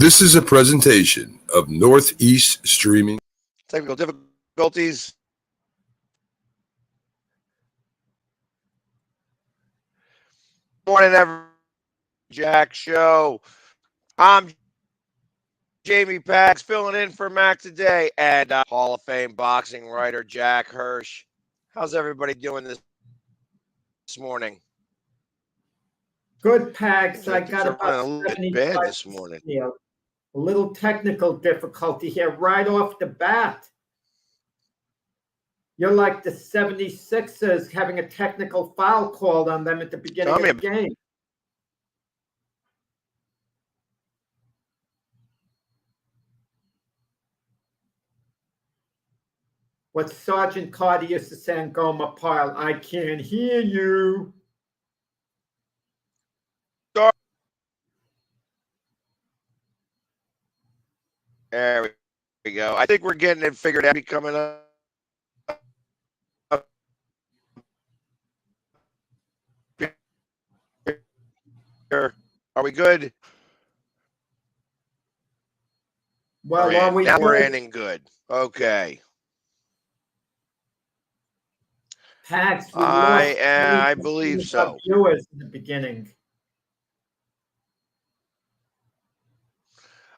This is a presentation of Northeast Streaming. Technical difficulties. Morning, everyone. Jack Show. I'm Jamie Pax filling in for Mac today, and Hall of Fame boxing writer Jack Hirsch. How's everybody doing this morning? Good, Pax. I got about a little bit bad this morning. A little technical difficulty here right off the bat. You're like the 76ers having a technical foul called on them at the beginning of the game. What Sergeant Carter used to say in Gomer Pyle, I can't hear you. There we go. I think we're getting it figured out. Coming up. Are we good? Well, we're ending good. Okay. Pax, I believe so. Viewers in the beginning.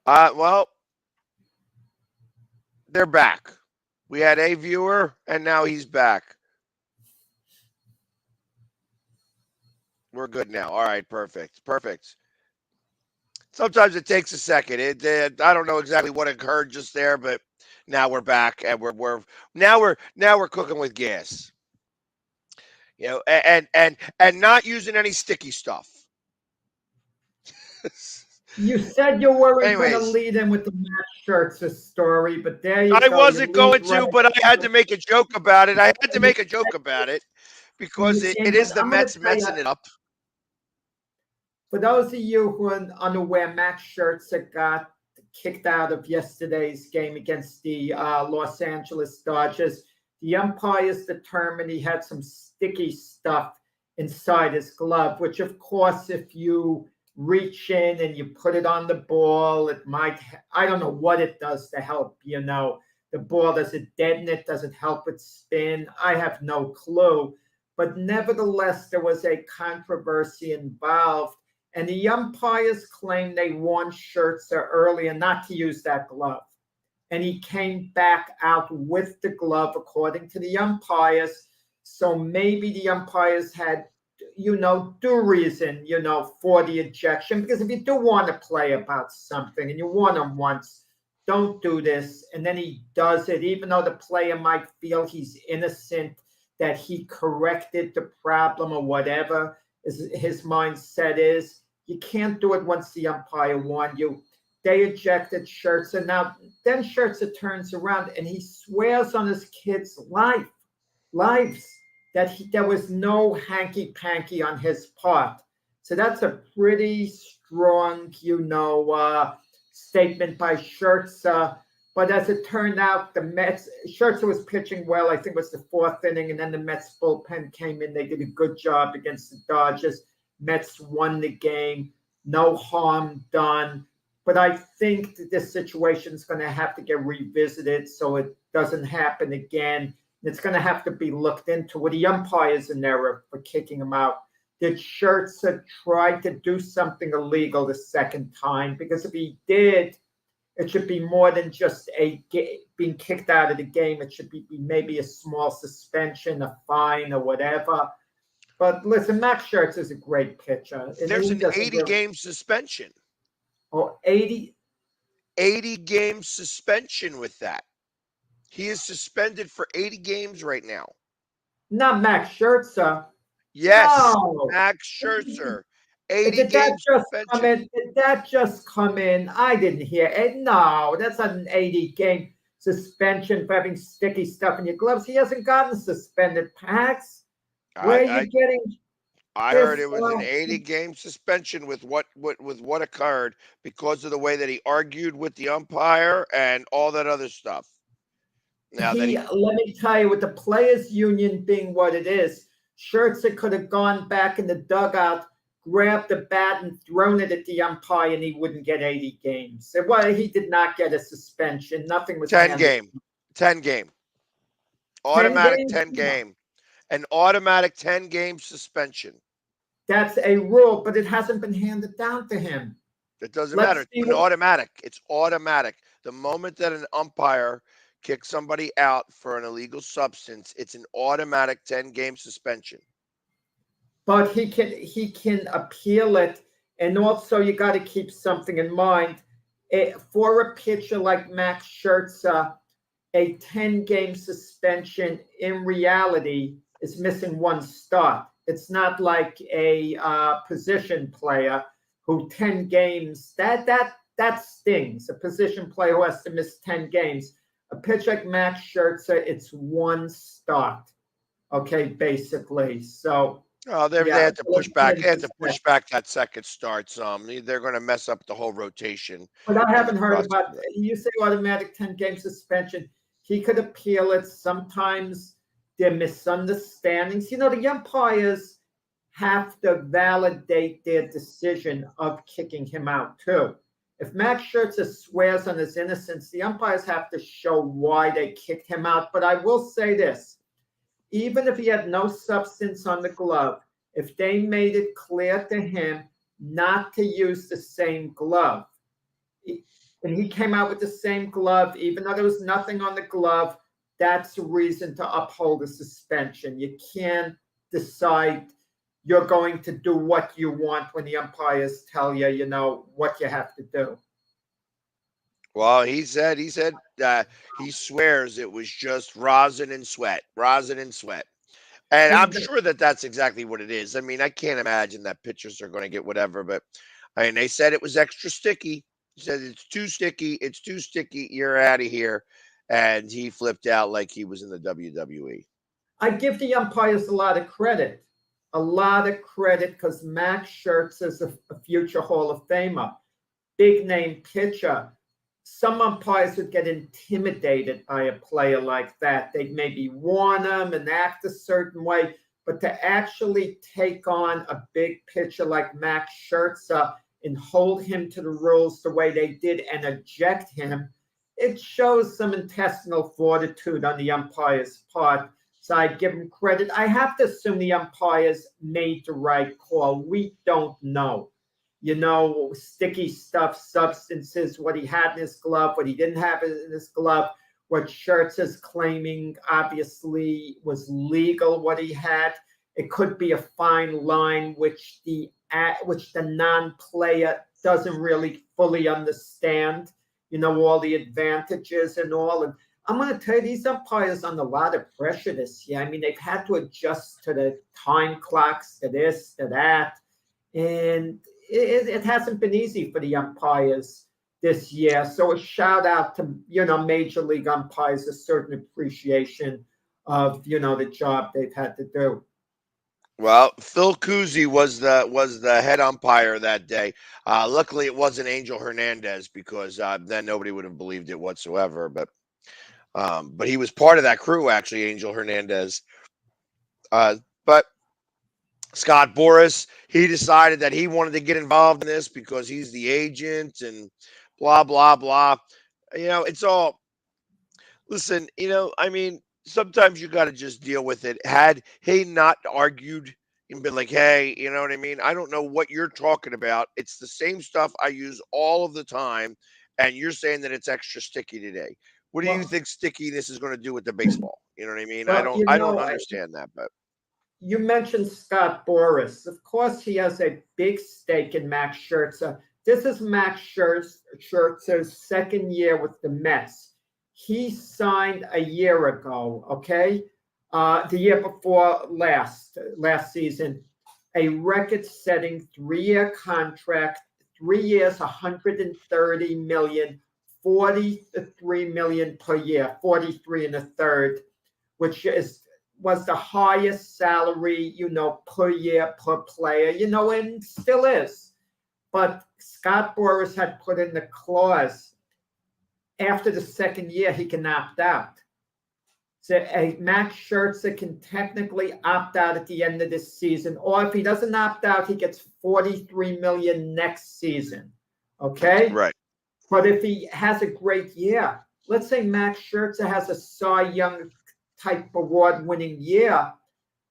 Well, they're back. We had a viewer, and now he's back. We're good now. All right, perfect. Sometimes it takes a second. I don't know exactly what occurred just there, but now we're back, and we're cooking with gas. You know, and not using any sticky stuff. You said you weren't going to lead in with the Matt Scherzer story, but there you go. I wasn't going to, but I had to make a joke about it. Because it is the Mets messing it up. For those of you who are unaware, Matt Scherzer got kicked out of yesterday's game against the Los Angeles Dodgers. The umpires determined he had some sticky stuff inside his glove, which, of course, if you reach in and you put it on the ball, it might, I don't know what it does to help, the ball. Does it deaden it? Does it help it spin? I have no clue. But nevertheless, there was a controversy involved, and the umpires claimed they warned Scherzer earlier not to use that glove. And he came back out with the glove, according to the umpires. So maybe the umpires had, due reason, for the ejection. Because if you do want to play about something and you warn him once, don't do this. And then he does it, even though the player might feel he's innocent, that he corrected the problem or whatever his mindset is. You can't do it once the umpire warned you. They ejected Scherzer. Now, then Scherzer turns around and he swears on his kids' lives that there was no hanky-panky on his part. So that's a pretty strong, statement by Scherzer. But as it turned out, the Mets, Scherzer was pitching well. I think it was the fourth inning, and then the Mets bullpen came in. They did a good job against the Dodgers. Mets won the game. No harm done. But I think that this situation is going to have to get revisited so it doesn't happen again. It's going to have to be looked into. Were the umpires in there for kicking him out? Did Scherzer try to do something illegal the second time? Because if he did, it should be more than just being kicked out of the game. It should be maybe a small suspension, a fine, or whatever. But listen, Max Scherzer is a great pitcher. There's an 80-game suspension. Oh, 80? 80-game suspension with that. He is suspended for 80 games right now. Not Max Scherzer. Yes, no. Max Scherzer. 80 did that just suspension. come in? Did that just come in? I didn't hear it. No, that's not an 80-game suspension for having sticky stuff in your gloves. He hasn't gotten suspended, Pax. Where are you getting? I heard it was an 80-game suspension with what occurred because of the way that he argued with the umpire and all that other stuff. Now let me tell you, with the players' union being what it is, Scherzer could have gone back in the dugout, grabbed the bat and thrown it at the umpire, and he wouldn't get 80 games. Well, he did not get a suspension. Nothing was 10 handed. game. 10 game. 10 Automatic games? 10 game. An automatic 10 game suspension. That's a rule, but it hasn't been handed down to him. It doesn't Let's matter. see It's automatic. It's automatic. The moment that an umpire kicks somebody out for an illegal substance, it's an automatic 10 game suspension. But he can appeal it, and also you got to keep something in mind. For a pitcher like Max Scherzer, a 10-game suspension in reality is missing one start. It's not like a position player who 10 games, that stings. A position player who has to miss 10 games. A pitcher like Max Scherzer, it's one start. Okay, basically. So They had to push back. They had to push back that second start some. They're going to mess up the whole rotation. But I haven't heard about, you say automatic 10-game suspension. He could appeal it. Sometimes there are misunderstandings. The umpires have to validate their decision of kicking him out too. If Max Scherzer swears on his innocence, the umpires have to show why they kicked him out. But I will say this. Even if he had no substance on the glove, if they made it clear to him not to use the same glove, and he came out with the same glove, even though there was nothing on the glove, that's a reason to uphold the suspension. You can't decide you're going to do what you want when the umpires tell you, what you have to do. Well, he said he swears it was just rosin and sweat. And I'm sure that that's exactly what it is. I mean, I can't imagine that pitchers are going to get whatever, but they said it was extra sticky. He said it's too sticky. You're out of here. And he flipped out like he was in the WWE. I give the umpires a lot of credit because Max Scherzer is a future Hall of Famer, big name pitcher. Some umpires would get intimidated by a player like that. They'd maybe warn him and act a certain way, but to actually take on a big pitcher like Max Scherzer and hold him to the rules the way they did and eject him, it shows some intestinal fortitude on the umpire's part. So I give him credit. I have to assume the umpires made the right call. We don't know. Sticky stuff, substances, what he had in his glove, what he didn't have in his glove, what Scherzer's claiming obviously was legal, what he had. It could be a fine line which the non-player doesn't really fully understand, all the advantages and all. And I'm going to tell you, these umpires under a lot of pressure this year. I mean, they've had to adjust to the time clocks, to this, to that. And it hasn't been easy for the umpires this year. So a shout out to, Major League umpires, a certain appreciation of, the job they've had to do. Well, Phil Cousy was the head umpire that day. Luckily, it wasn't Angel Hernandez because then nobody would have believed it whatsoever. But he was part of that crew, actually, Angel Hernandez. But Scott Boras, he decided that he wanted to get involved in this because he's the agent and blah, blah, blah. It's all, listen, I mean, sometimes you got to just deal with it. Had he not argued and been like, hey, you know what I mean? I don't know what you're talking about. It's the same stuff I use all of the time. And you're saying that it's extra sticky today. What do you think stickiness is going to do with the baseball? You know what I mean? Well, I don't understand that, but. You mentioned Scott Boras. Of course, he has a big stake in Max Scherzer. This is Max Scherzer's second year with the Mets. He signed a year ago, okay? The year before last season, a record-setting 3-year contract, 3 years, $130 million, $43 million per year, 43 and a third, which was the highest salary, per year, per player, and still is. But Scott Boras had put in the clause, after the second year, he can opt out. So Max Scherzer can technically opt out at the end of this season, or if he doesn't opt out, he gets $43 million next season. Okay, Right. but if he has a great year, let's say Max Scherzer has a Cy Young type award-winning year.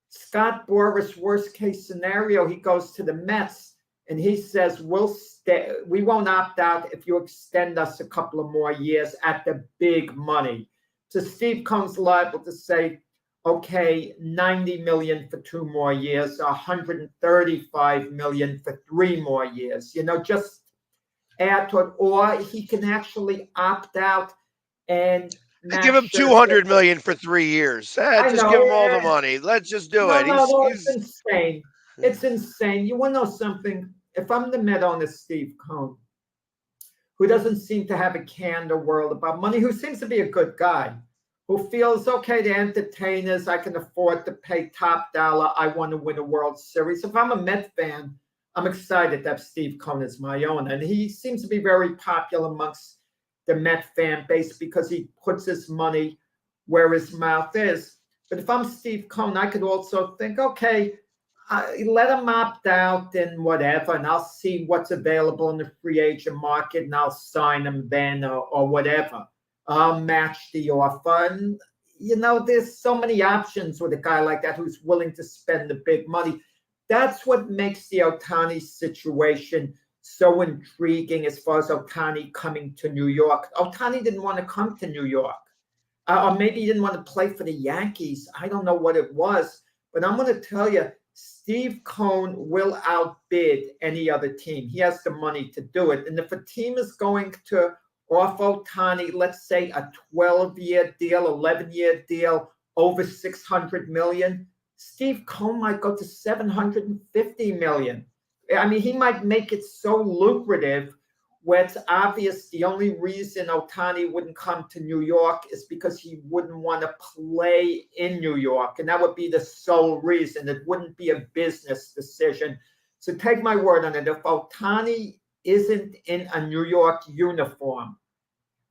Scott Boras, worst case scenario, he goes to the Mets and he says, we won't opt out if you extend us a couple of more years at the big money. So Steve Cohen's liable to say, okay, $90 million for 2 more years, $135 million for 3 more years. Just add to it, or he can actually opt out and give him $200 million for 3 years. Just give him all the money. Let's just do it. It's insane. It's insane. You want to know something? If I'm the Met owner, Steve Cohen, who doesn't seem to have a care in the world about money, who seems to be a good guy, who feels, okay, the entertainers, I can afford to pay top dollar. I want to win a World Series. If I'm a Met fan, I'm excited to have Steve Cohen as my owner. And he seems to be very popular amongst the Met fan base because he puts his money where his mouth is. But if I'm Steve Cohen, I could also think, okay, let him opt out and whatever, and I'll see what's available in the free agent market, and I'll sign him then or whatever. I'll match the offer. And, there's so many options with a guy like that who's willing to spend the big money. That's what makes the Ohtani situation so intriguing as far as Ohtani coming to New York. Ohtani didn't want to come to New York. Or maybe he didn't want to play for the Yankees. I don't know what it was. But I'm going to tell you, Steve Cohen will outbid any other team. He has the money to do it. And if a team is going to offer Ohtani, let's say a 12-year deal, 11-year deal, over $600 million, Steve Cohen might go to $750 million. I mean, he might make it so lucrative where it's obvious the only reason Ohtani wouldn't come to New York is because he wouldn't want to play in New York. And that would be the sole reason. It wouldn't be a business decision. So take my word on it. If Ohtani isn't in a New York uniform,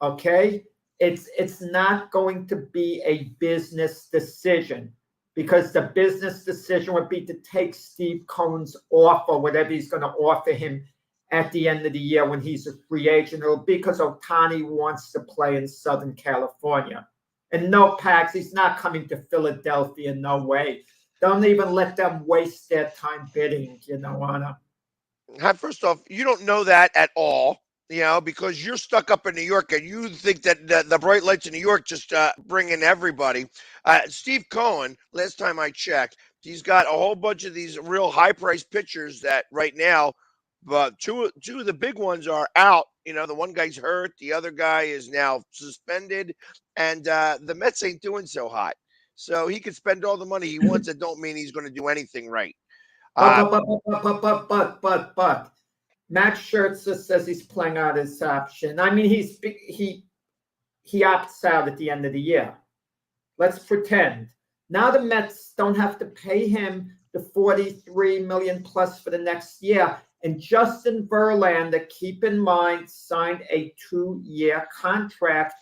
okay, it's not going to be a business decision, because the business decision would be to take Steve Cohen's offer, whatever he's going to offer him at the end of the year when he's a free agent. It'll be because Ohtani wants to play in Southern California. And no, Pax, he's not coming to Philadelphia, no way. Don't even let them waste their time bidding, Anna. First off, you don't know that at all, because you're stuck up in New York and you think that the bright lights in New York just bring in everybody. Steve Cohen, last time I checked, he's got a whole bunch of these real high-priced pitchers that right now, but two of the big ones are out. The one guy's hurt, the other guy is now suspended, and the Mets ain't doing so hot. So he could spend all the money he wants. That don't mean he's going to do anything right. But Max Scherzer says he's playing out his option. I mean, he opts out at the end of the year. Let's pretend. Now the Mets don't have to pay him the $43 million plus for the next year. And Justin Verlander, keep in mind, signed a 2-year contract,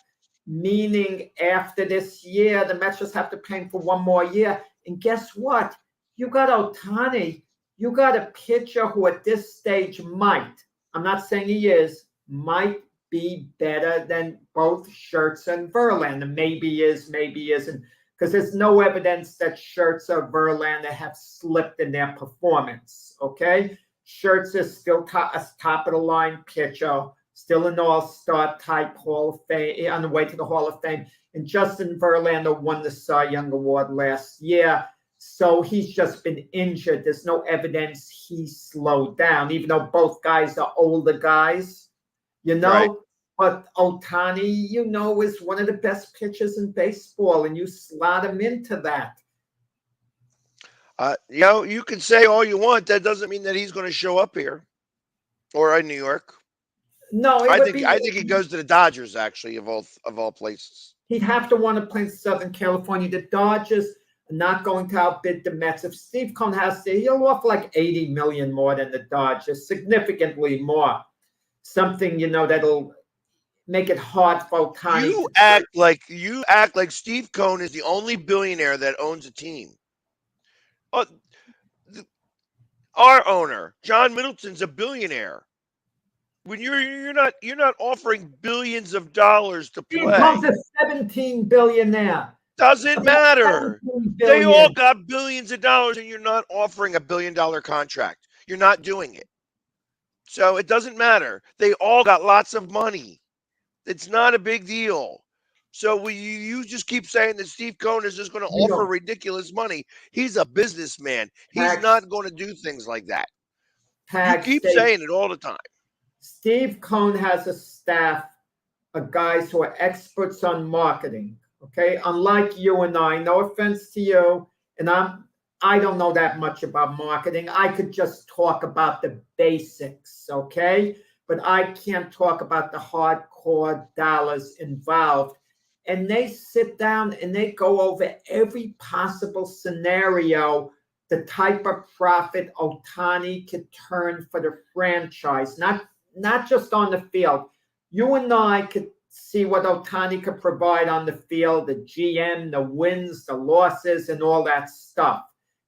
meaning after this year, the Mets just have to pay him for 1 more year. And guess what? You got Ohtani. You got a pitcher who at this stage might, I'm not saying he is, might be better than both Scherzer and Verlander. Maybe he is, maybe he isn't, because there's no evidence that Scherzer or Verlander have slipped in their performance, okay? Scherzer is still top of the line pitcher, still an all-star type Hall of Fame, on the way to the Hall of Fame. And Justin Verlander won the Cy Young Award last year. So he's just been injured. There's no evidence he slowed down, even though both guys are older guys, Right. But Ohtani, is one of the best pitchers in baseball, and you slot him into that. You can say all you want. That doesn't mean that he's going to show up here or in New York. No, I think he goes to the Dodgers, actually, of all places. He'd have to want to play in Southern California. The Dodgers are not going to outbid the Mets. If Steve Cohen has to, he'll offer like $80 million more than the Dodgers, significantly more. Something, that'll make it hard for Ohtani. You act like Steve Cohen is the only billionaire that owns a team. Uh, our owner, John Middleton's a billionaire. When you're not offering billions of dollars to Steve play. Cohen's a 17 billionaire. Doesn't matter. 17 They all billion. got billions of dollars, and you're not offering a $1 billion contract. You're not doing it. So it doesn't matter. They all got lots of money. It's not a big deal. So you just keep saying that Steve Cohen is just going to offer ridiculous money. He's a businessman. He's Pags. not going to do things like that. You Pags, keep Steve. saying it all the time. Steve Cohen has a staff of guys who are experts on marketing. Okay, unlike you and I. No offense to you, and I don't know that much about marketing. I could just talk about the basics. Okay, but I can't talk about the hardcore dollars involved. And they sit down and they go over every possible scenario, the type of profit Ohtani could turn for the franchise, not just on the field. You and I could see what Ohtani could provide on the field, the GM, the wins, the losses, and all that stuff.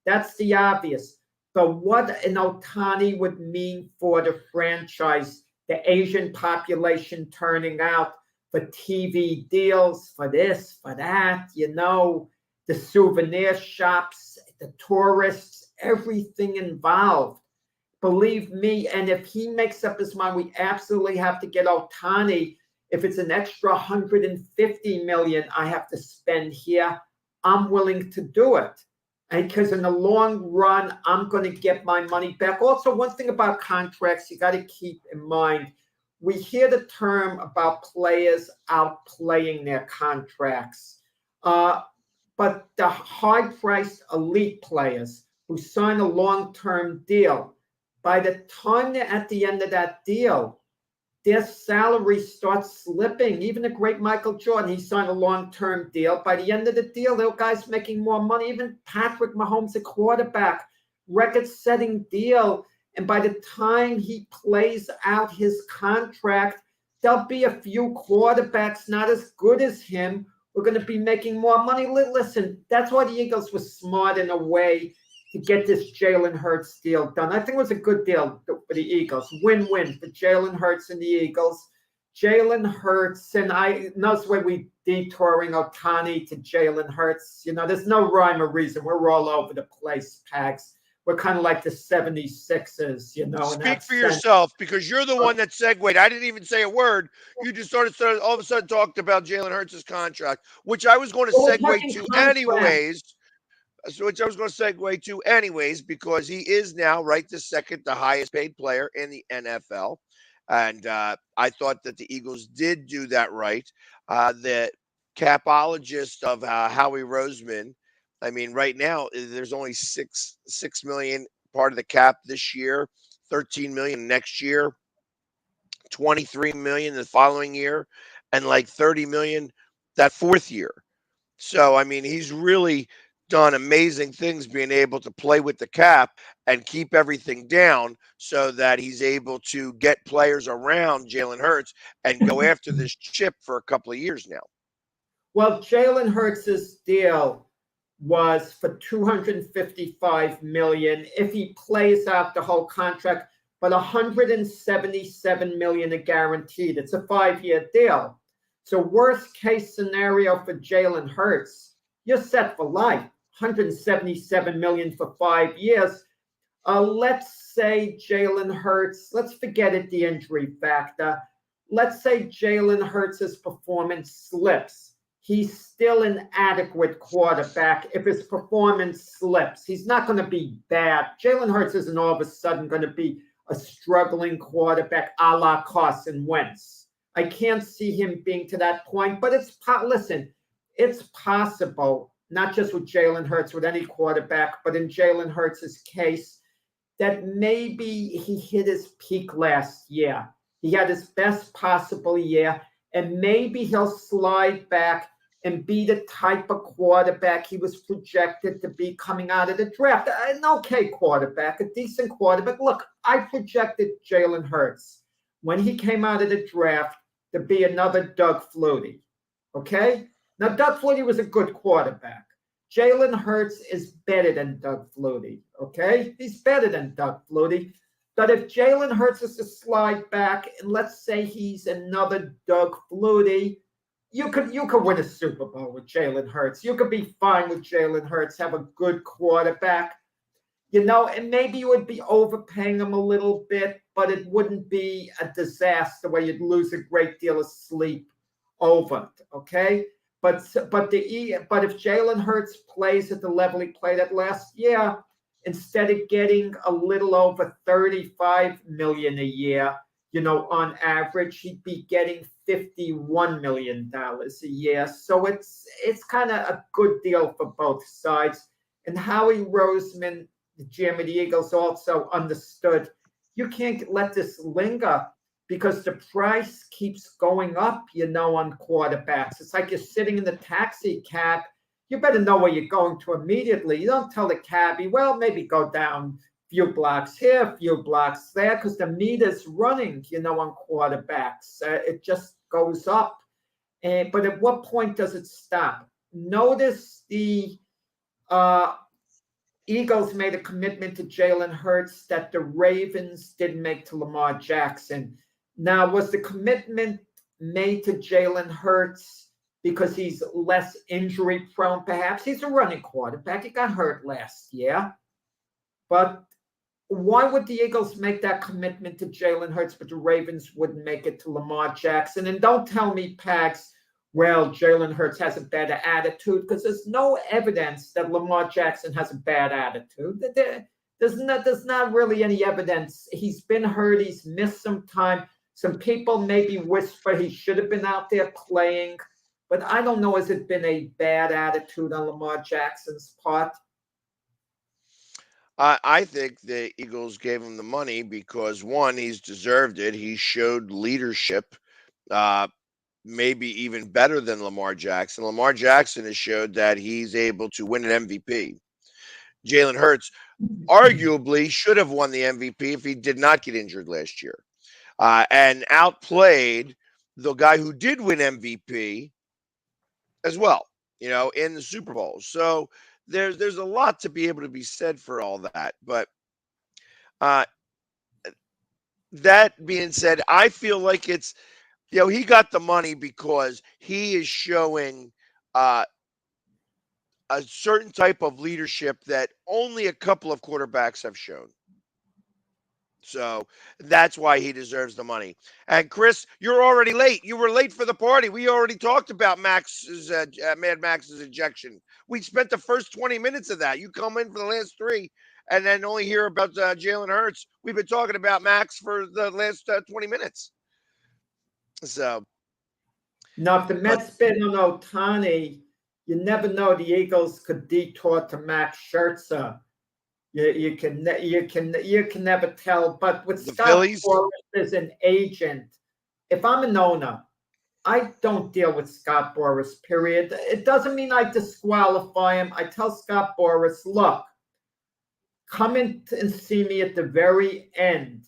That's the obvious. But what an Ohtani would mean for the franchise, the Asian population turning out, for TV deals, for this, for that, the souvenir shops, the tourists, everything involved. Believe me, and if he makes up his mind, we absolutely have to get Ohtani. If it's an extra 150 million I have to spend here, I'm willing to do it. Because in the long run, I'm going to get my money back. Also, one thing about contracts you got to keep in mind, we hear the term about players outplaying their contracts. But the high-priced elite players who sign a long-term deal, by the time they're at the end of that deal, their salary starts slipping. Even the great Michael Jordan, he signed a long-term deal. By the end of the deal, there were guys making more money. Even Patrick Mahomes, a quarterback, record-setting deal. And by the time he plays out his contract, there'll be a few quarterbacks not as good as him who are going to be making more money. Listen, that's why the Eagles were smart in a way to get this Jalen Hurts deal done. I think it was a good deal for the Eagles. Win-win for Jalen Hurts and the Eagles. Jalen Hurts, and I notice when we detouring Ohtani to Jalen Hurts, there's no rhyme or reason. We're all over the place, Pags. We're kind of like the 76ers, Speak for yourself, because you're the one that segued. I didn't even say a word. You just started all of a sudden talked about Jalen Hurts' contract, which I was going to segue to anyways. Which I was going to segue to anyways, because he is now the second the highest paid player in the NFL. And I thought that the Eagles did do that right. The capologist of Howie Roseman, I mean, right now there's only 6 million part of the cap this year, 13 million next year, 23 million the following year, and like 30 million that fourth year. So I mean, he's really done amazing things being able to play with the cap and keep everything down so that he's able to get players around Jalen Hurts and go after this chip for a couple of years now. Well, Jalen Hurts' deal was for $255 million if he plays out the whole contract, but $177 million are guaranteed. It's a 5-year deal. So worst case scenario for Jalen Hurts, you're set for life. $177 million for 5 years. Let's say Jalen Hurts, let's forget it, the injury factor. Let's say Jalen Hurts' performance slips. He's still an adequate quarterback if his performance slips. He's not going to be bad. Jalen Hurts isn't all of a sudden going to be a struggling quarterback a la Carson Wentz. I can't see him being to that point, but it's possible, not just with Jalen Hurts, with any quarterback, but in Jalen Hurts' case, that maybe he hit his peak last year. He had his best possible year, and maybe he'll slide back and be the type of quarterback he was projected to be coming out of the draft. An okay quarterback, a decent quarterback. Look, I projected Jalen Hurts when he came out of the draft to be another Doug Flutie. Okay? Now, Doug Flutie was a good quarterback. Jalen Hurts is better than Doug Flutie. Okay? He's better than Doug Flutie. But if Jalen Hurts is to slide back, and let's say he's another Doug Flutie, you could win a Super Bowl with Jalen Hurts. You could be fine with Jalen Hurts, have a good quarterback. And maybe you would be overpaying him a little bit, but it wouldn't be a disaster where you'd lose a great deal of sleep over it, okay? But if Jalen Hurts plays at the level he played at last year, instead of getting a little over $35 million a year, on average, he'd be getting $51 million a year. So it's kind of a good deal for both sides. And Howie Roseman, the GM of the Eagles, also understood you can't let this linger because the price keeps going up, on quarterbacks. It's like you're sitting in the taxi cab. You better know where you're going to immediately. You don't tell the cabbie, well, maybe go down a few blocks here, a few blocks there, because the meter's running, on quarterbacks. It just goes up. But at what point does it stop? Notice the Eagles made a commitment to Jalen Hurts that the Ravens didn't make to Lamar Jackson. Now, was the commitment made to Jalen Hurts because he's less injury prone, perhaps? He's a running quarterback. He got hurt last year. But why would the Eagles make that commitment to Jalen Hurts, but the Ravens wouldn't make it to Lamar Jackson? And don't tell me, Pags, well, Jalen Hurts has a better attitude, because there's no evidence that Lamar Jackson has a bad attitude. There's not really any evidence. He's been hurt. He's missed some time. Some people maybe whisper he should have been out there playing, but I don't know. Has it been a bad attitude on Lamar Jackson's part? I think the Eagles gave him the money because, one, he's deserved it. He showed leadership, maybe even better than Lamar Jackson. Lamar Jackson has showed that he's able to win an MVP. Jalen Hurts arguably should have won the MVP if he did not get injured last year, and outplayed the guy who did win MVP as well, in the Super Bowl. So there's a lot to be able to be said for all that. But that being said, I feel like it's, he got the money because he is showing a certain type of leadership that only a couple of quarterbacks have shown. So that's why he deserves the money. And Chris, you're already late. You were late for the party. We already talked about Mad Max's ejection. We spent the first 20 minutes of that. You come in for the last 3 and then only hear about Jalen Hurts. We've been talking about Max for the last 20 minutes. So now, if the Mets spin on Ohtani, you never know. The Eagles could detour to Max Scherzer. You can never tell. But with Scott Boras as an agent, if I'm an owner, I don't deal with Scott Boras, period. It doesn't mean I disqualify him. I tell Scott Boras, look, come in and see me at the very end,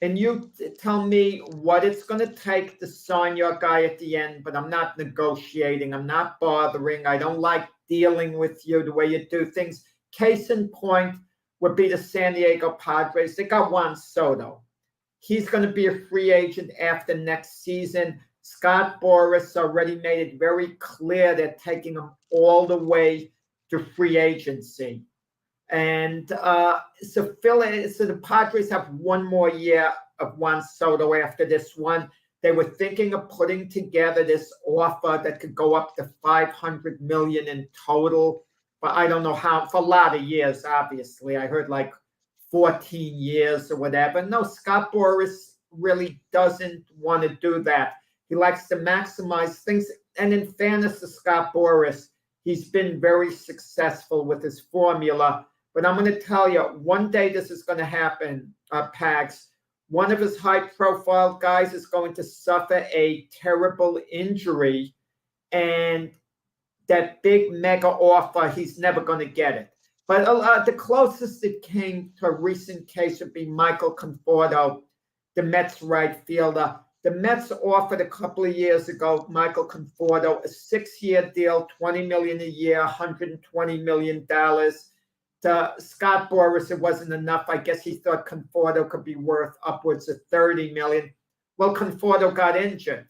and you tell me what it's going to take to sign your guy at the end, but I'm not negotiating. I'm not bothering. I don't like dealing with you the way you do things. Case in point would be the San Diego Padres. They got Juan Soto. He's going to be a free agent after next season. Scott Boras already made it very clear they're taking him all the way to free agency. And so the Padres have one more year of Juan Soto after this one. They were thinking of putting together this offer that could go up to $500 million in total. But I don't know how, for a lot of years, obviously. I heard like 14 years or whatever. No, Scott Boras really doesn't want to do that. He likes to maximize things. And in fairness to Scott Boras, he's been very successful with his formula. But I'm going to tell you, one day this is going to happen, Pags. One of his high-profile guys is going to suffer a terrible injury, and that big mega offer, he's never going to get it. But the closest it came to a recent case would be Michael Conforto, the Mets right fielder. The Mets offered a couple of years ago Michael Conforto a 6-year deal, $20 million a year, $120 million. To Scott Boras, it wasn't enough. I guess he thought Conforto could be worth upwards of $30 million. Well, Conforto got injured.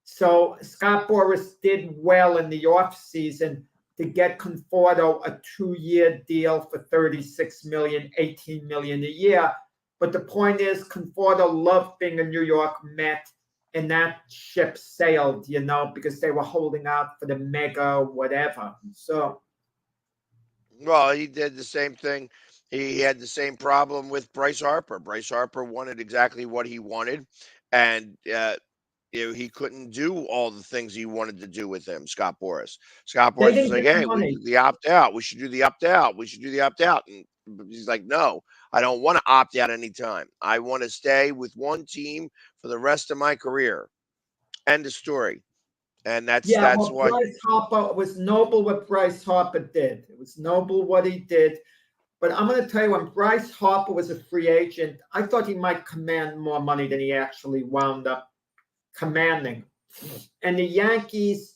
So Scott Boras did well in the offseason to get Conforto a 2-year deal for $36 million, $18 million a year. But the point is, Conforto loved being a New York Met, and that ship sailed, because they were holding out for the mega whatever. So, Well, he did the same thing. He had the same problem with Bryce Harper. Bryce Harper wanted exactly what he wanted, and he couldn't do all the things he wanted to do with him, Scott Boras. Scott they Boras was didn't like, get the "Hey, we money. do the opt out. We should do the opt out. We should do the opt out." And he's like, "No, I don't want to opt out anytime. I want to stay with one team for the rest of my career." End of story. And that's Yeah, that's well, what. Bryce Harper, it was noble what Bryce Harper did. It was noble what he did. But I'm going to tell you, when Bryce Harper was a free agent, I thought he might command more money than he actually wound up commanding. And the Yankees,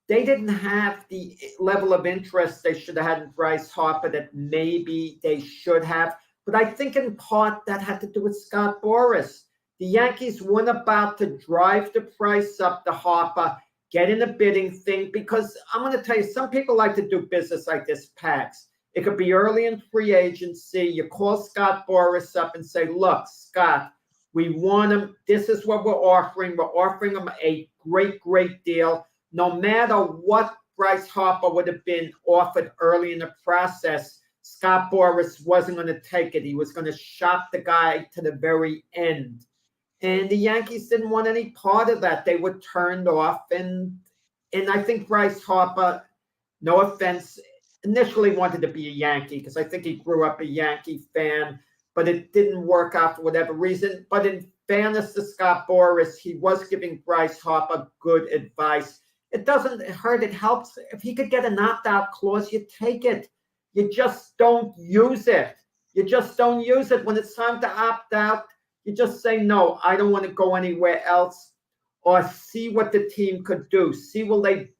they didn't have the level of interest they should have had in Bryce Harper that maybe they should have. But I think in part that had to do with Scott Boras. The Yankees weren't about to drive the price up to Harper, get in a bidding thing, because I'm going to tell you, some people like to do business like this, Pax. It could be early in free agency. You call Scott Boras up and say, "Look, Scott, we want him. This is what we're offering. We're offering him a great, great deal. No matter what Bryce Harper would have been offered early in the process, Scott Boras wasn't going to take it. He was going to shop the guy to the very end." And the Yankees didn't want any part of that. They were turned off. And I think Bryce Harper, no offense, initially wanted to be a Yankee because I think he grew up a Yankee fan, but it didn't work out for whatever reason. But in fairness to Scott Boras, he was giving Bryce Harper good advice. It doesn't hurt. It helps. If he could get an opt-out clause, you take it. You just don't use it. You just don't use it. When it's time to opt out, you just say, "No, I don't want to go anywhere else," or see what the team could do. See, will they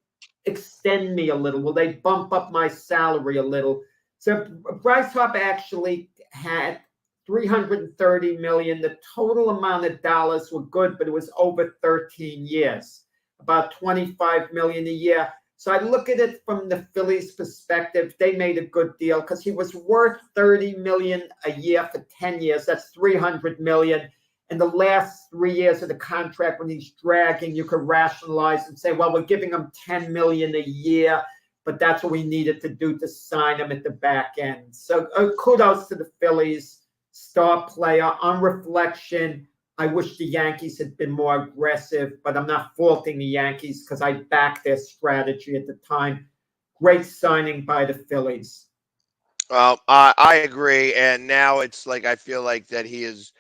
extend me a little? Will they bump up my salary a little? So Bryce Harper actually had $330 million. The total amount of dollars were good, but it was over 13 years, about $25 million a year. So I look at it from the Phillies' perspective. They made a good deal because he was worth $30 million a year for 10 years. That's $300 million. In the last 3 years of the contract, when he's dragging, you could rationalize and say, "Well, we're giving him $10 million a year, but that's what we needed to do to sign him at the back end." So kudos to the Phillies, star player. On reflection, I wish the Yankees had been more aggressive, but I'm not faulting the Yankees because I backed their strategy at the time. Great signing by the Phillies. Well, I agree, and now it's like I feel like that he is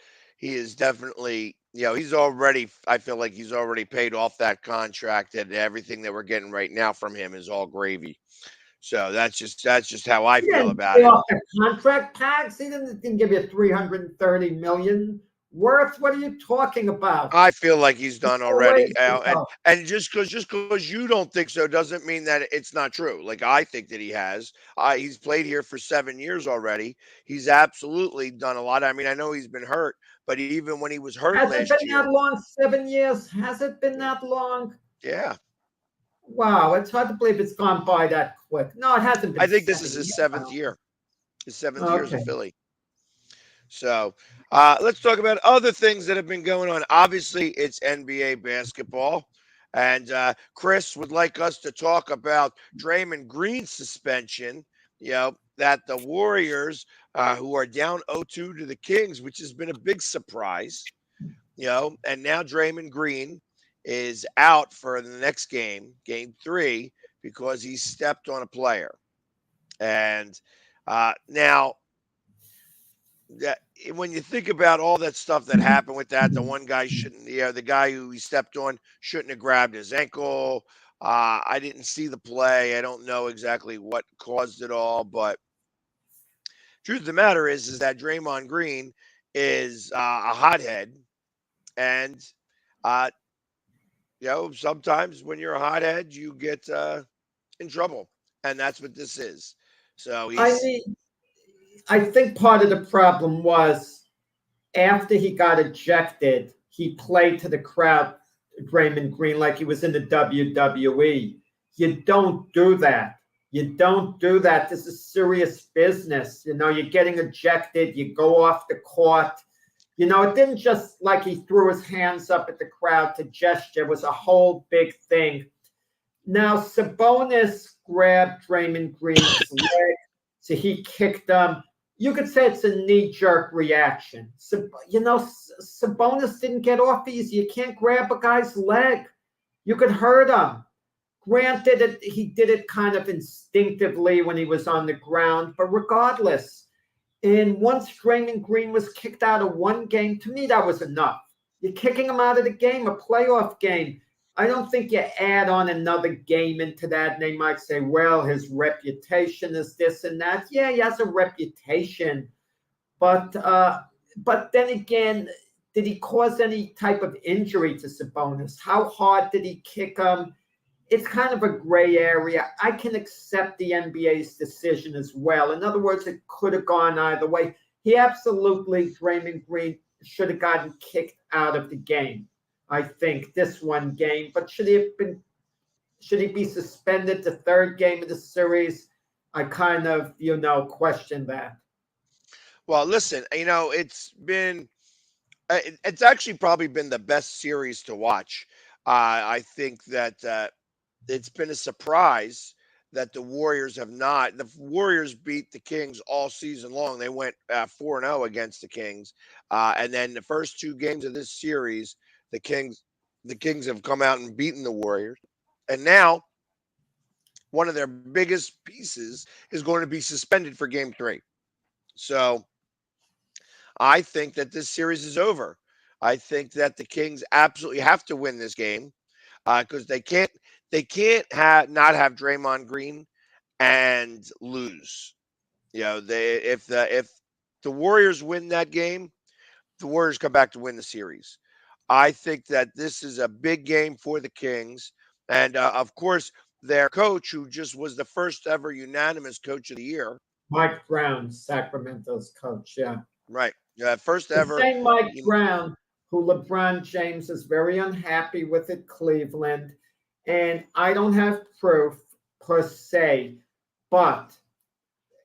definitely, he's already. I feel like he's already paid off that contract, and everything that we're getting right now from him is all gravy. So that's just how I He feel didn't about pay it. off the contract tax. He didn't give you $330 million worth. What are you talking about? I feel like he's There's done no way already, it's enough. and just because you don't think so doesn't mean that it's not true. Like I think that he has. He's played here for 7 years already. He's absolutely done a lot. I mean, I know he's been hurt, but even when he was hurt Has it last been that year, long? 7 years? Has it been yeah, that long? yeah. Wow, it's hard to believe it's gone by that quick. No, it hasn't I been think this is 7 years. his I seventh don't year. think. His seventh year as a Okay. Philly. So let's talk about other things that have been going on. Obviously, it's NBA basketball. And Chris would like us to talk about Draymond Green's suspension, that the Warriors, who are down 0-2 to the Kings, which has been a big surprise, and now Draymond Green is out for the next game, game 3, because he stepped on a player. And now that when you think about all that stuff that happened with that, the one guy shouldn't, the guy who he stepped on shouldn't have grabbed his ankle. I didn't see the play. I don't know exactly what caused it all, but truth of the matter is that Draymond Green is a hothead, and Uh, sometimes when you're a hothead, you get in trouble, and that's what this is. So I he's mean, I think part of the problem was after he got ejected, he played to the crowd, Draymond Green, like he was in the WWE. You don't do that. You don't do that. This is serious business. You're getting ejected. You go off the court. It didn't just like he threw his hands up at the crowd to gesture. It was a whole big thing. Now, Sabonis grabbed Draymond Green's leg, so he kicked him. You could say it's a knee-jerk reaction. So, Sabonis didn't get off easy. You can't grab a guy's leg. You could hurt him. Granted, he did it kind of instinctively when he was on the ground, but regardless, and once Draymond Green was kicked out of one game, to me, that was enough. You're kicking him out of the game, a playoff game. I don't think you add on another game into that, and they might say, well, his reputation is this and that. Yeah, he has a reputation, but then again, did he cause any type of injury to Sabonis? How hard did he kick him? It's kind of a gray area. I can accept the NBA's decision as well. In other words, it could have gone either way. He absolutely, Draymond Green, should have gotten kicked out of the game. I think this one game, but should he be suspended the third game of the series? I kind of, question that. well. Listen, it's actually probably been the best series to watch. I think that it's been a surprise that the Warriors have not. The Warriors beat the Kings all season long. They went 4-0 against the Kings, and then the first two games of this series, the Kings have come out and beaten the Warriors, and now one of their biggest pieces is going to be suspended for Game 3. So I think that this series is over. I think that the Kings absolutely have to win this game because they can't not have Draymond Green and lose. If the Warriors win that game, the Warriors come back to win the series. I think that this is a big game for the Kings, and of course their coach, who just was the first ever unanimous coach of the year, Mike Brown, Sacramento's coach, yeah. right? First The ever. same Mike Brown, who LeBron James is very unhappy with at Cleveland. And I don't have proof per se, but,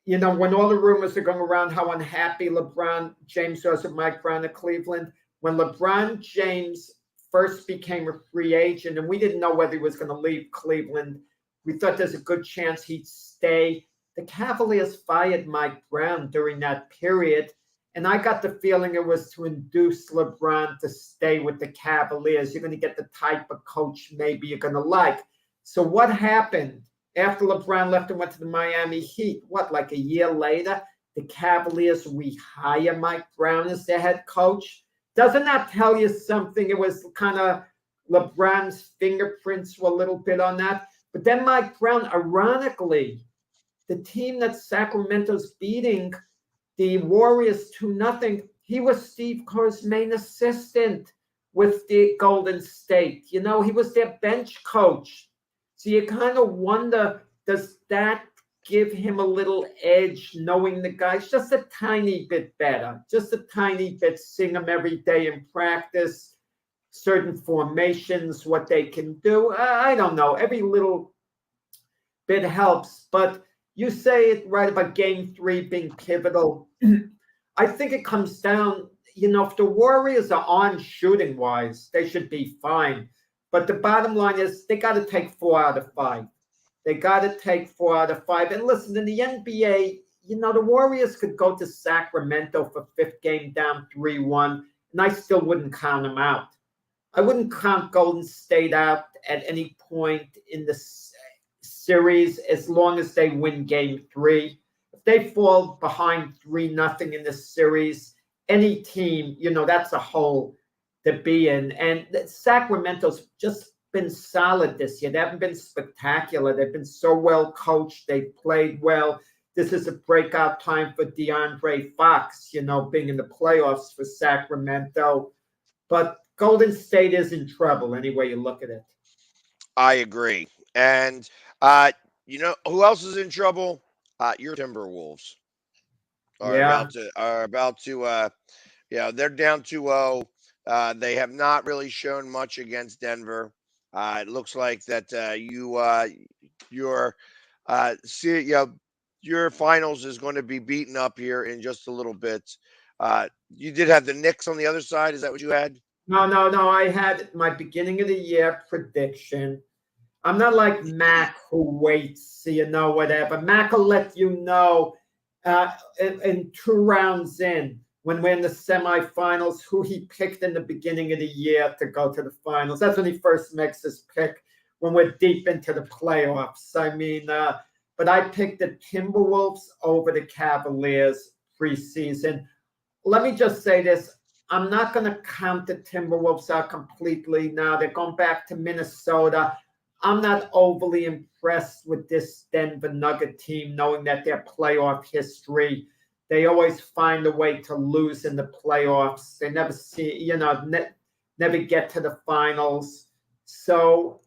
when all the rumors are going around how unhappy LeBron James was with Mike Brown at Cleveland, when LeBron James first became a free agent and we didn't know whether he was going to leave Cleveland, we thought there's a good chance he'd stay. The Cavaliers fired Mike Brown during that period. And I got the feeling it was to induce LeBron to stay with the Cavaliers. You're going to get the type of coach maybe you're going to like. So what happened after LeBron left and went to the Miami Heat? Like a year later, the Cavaliers rehire Mike Brown as their head coach? Doesn't that tell you something? It was kind of LeBron's fingerprints were a little bit on that. But then Mike Brown, ironically, the team that Sacramento's beating, the Warriors 2-0, he was Steve Kerr's main assistant with the Golden State. He was their bench coach. So you kind of wonder, does that give him a little edge knowing the guys just a tiny bit better, just a tiny bit, seeing them every day in practice, certain formations, what they can do? I don't know. Every little bit helps, but you say it right about Game 3 being pivotal. I think it comes down, if the Warriors are on shooting-wise, they should be fine. But the bottom line is they got to take 4 out of 5. They got to take 4 out of 5. And listen, in the NBA, the Warriors could go to Sacramento for fifth game down 3-1, and I still wouldn't count them out. I wouldn't count Golden State out at any point in the series as long as they win Game 3. If they fall behind 3-0 in this series, any team, that's a hole to be in. And Sacramento's just been solid this year. They haven't been spectacular. They've been so well coached. They've played well. This is a breakout time for DeAndre Fox, being in the playoffs for Sacramento. But Golden State is in trouble any way you look at it. I agree. And you know who else is in trouble? Your Timberwolves Yeah. are about to yeah, they're down 2-0. They have not really shown much against Denver. It looks like that your see you know, your finals is going to be beaten up here in just a little bit. You did have the Knicks on the other side. Is that what you had? No. I had my beginning of the year prediction. I'm not like Mac who waits, whatever. Mac will let you know in 2 rounds when we're in the semifinals who he picked in the beginning of the year to go to the finals. That's when he first makes his pick when we're deep into the playoffs. I mean, but I picked the Timberwolves over the Cavaliers preseason. Let me just say this. I'm not going to count the Timberwolves out completely now. They're going back to Minnesota. I'm not overly impressed with this Denver Nugget team, knowing that their playoff history, they always find a way to lose in the playoffs. They never see, never get to the finals. So,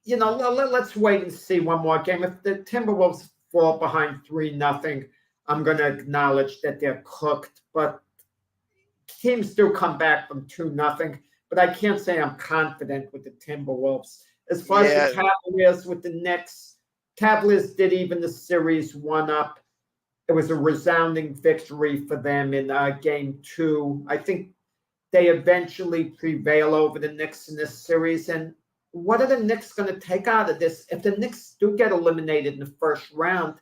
let's wait and see one more game. If the Timberwolves fall behind 3-0, I'm going to acknowledge that they're cooked. But teams do come back from 2-0. But I can't say I'm confident with the Timberwolves. As far as the Cavaliers with the Knicks, Cavaliers did even the series 1-up. It was a resounding victory for them in game 2. I think they eventually prevail over the Knicks in this series. And what are the Knicks going to take out of this? If the Knicks do get eliminated in the first round,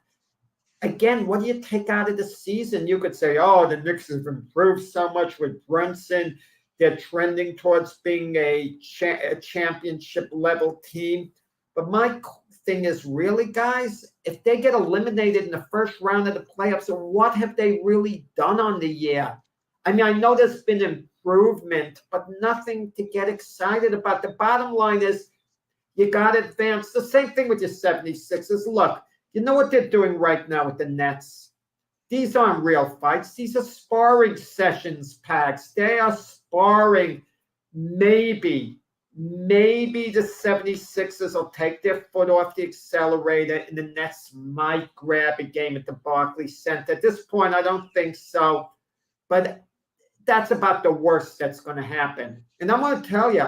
again, what do you take out of the season? You could say, oh, the Knicks have improved so much with Brunson. They're trending towards being a championship level team. But my thing is, really, guys, if they get eliminated in the first round of the playoffs, what have they really done on the year? I mean, I know there's been improvement, but nothing to get excited about. The bottom line is you got to advance. The same thing with your 76ers. Look, you know what they're doing right now with the Nets? These aren't real fights. These are sparring sessions, Pags. They are sparring. Maybe the 76ers will take their foot off the accelerator and the Nets might grab a game at the Barclays Center. At this point, I don't think so. But that's about the worst that's going to happen. And I'm going to tell you,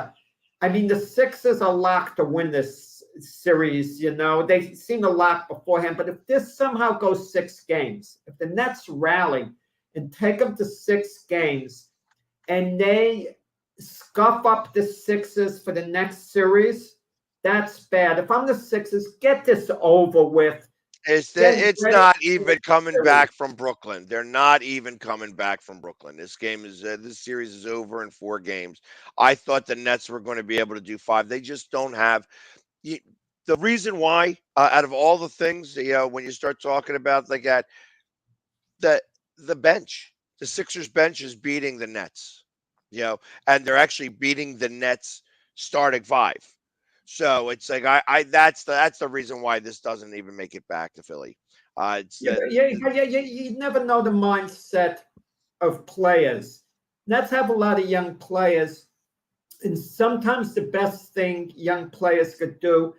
I mean, the Sixers are locked to win this series. They seem to lock beforehand. But if this somehow goes 6 games, if the Nets rally and take them to 6 games and they scuff up the Sixers for the next series, that's bad. If I'm the Sixers, get this over with. It's not even coming back from Brooklyn. They're not even coming back from Brooklyn. This series is over in 4 games. I thought the Nets were going to be able to do 5. They just don't have the reason why. Out of all the things, when you start talking about like that, the bench, the Sixers bench is beating the Nets. And they're actually beating the Nets starting 5. So it's like that's the reason why this doesn't even make it back to Philly. You never know the mindset of players. Nets have a lot of young players, and sometimes the best thing young players could do,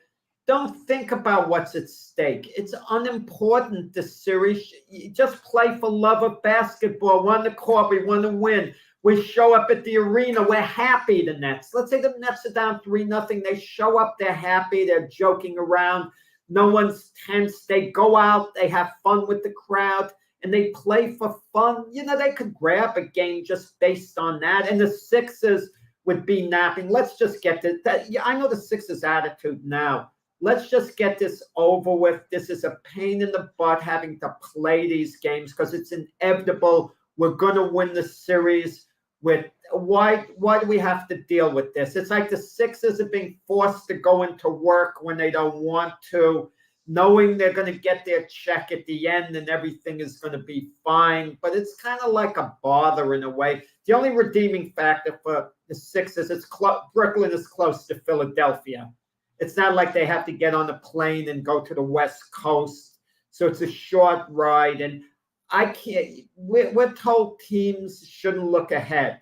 don't think about what's at stake. It's unimportant, the series. You just play for love of basketball. Won the court, we want to win. We show up at the arena. We're happy, the Nets. Let's say the Nets are down 3-0. They show up. They're happy. They're joking around. No one's tense. They go out. They have fun with the crowd, and they play for fun. They could grab a game just based on that. And the Sixers would be napping. Let's just get that. I know the Sixers' attitude now. Let's just get this over with. This is a pain in the butt having to play these games because it's inevitable. We're going to win the series. Why do we have to deal with this? It's like the Sixers are being forced to go into work when they don't want to, knowing they're going to get their check at the end and everything is going to be fine. But it's kind of like a bother in a way. The only redeeming factor for the Sixers is Brooklyn is close to Philadelphia. It's not like they have to get on a plane and go to the West Coast. So it's a short ride. And I can't. We're told teams shouldn't look ahead,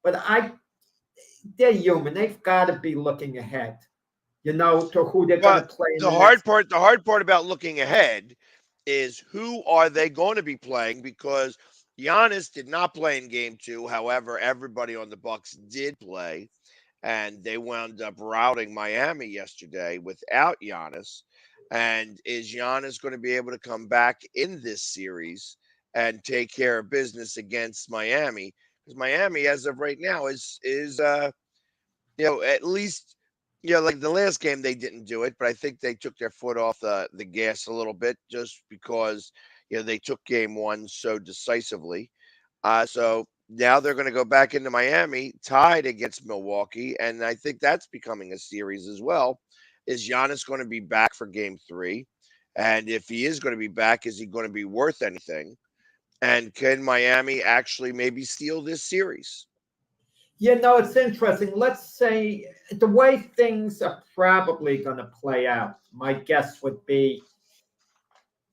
but they're human. They've got to be looking ahead, to who they're going to But play in the the next. hard part about looking ahead is who are they going to be playing? Because Giannis did not play in game 2. However, everybody on the Bucks did play, and they wound up routing Miami yesterday without Giannis. And is Giannis going to be able to come back in this series and take care of business against Miami? Because Miami, as of right now, is at least, like the last game they didn't do it, but I think they took their foot off the gas a little bit just because they took game 1 so decisively. So now they're going to go back into Miami tied against Milwaukee, and I think that's becoming a series as well. Is Giannis going to be back for game 3? And if he is going to be back, is he going to be worth anything? And can Miami actually maybe steal this series? It's interesting. Let's say the way things are probably going to play out, my guess would be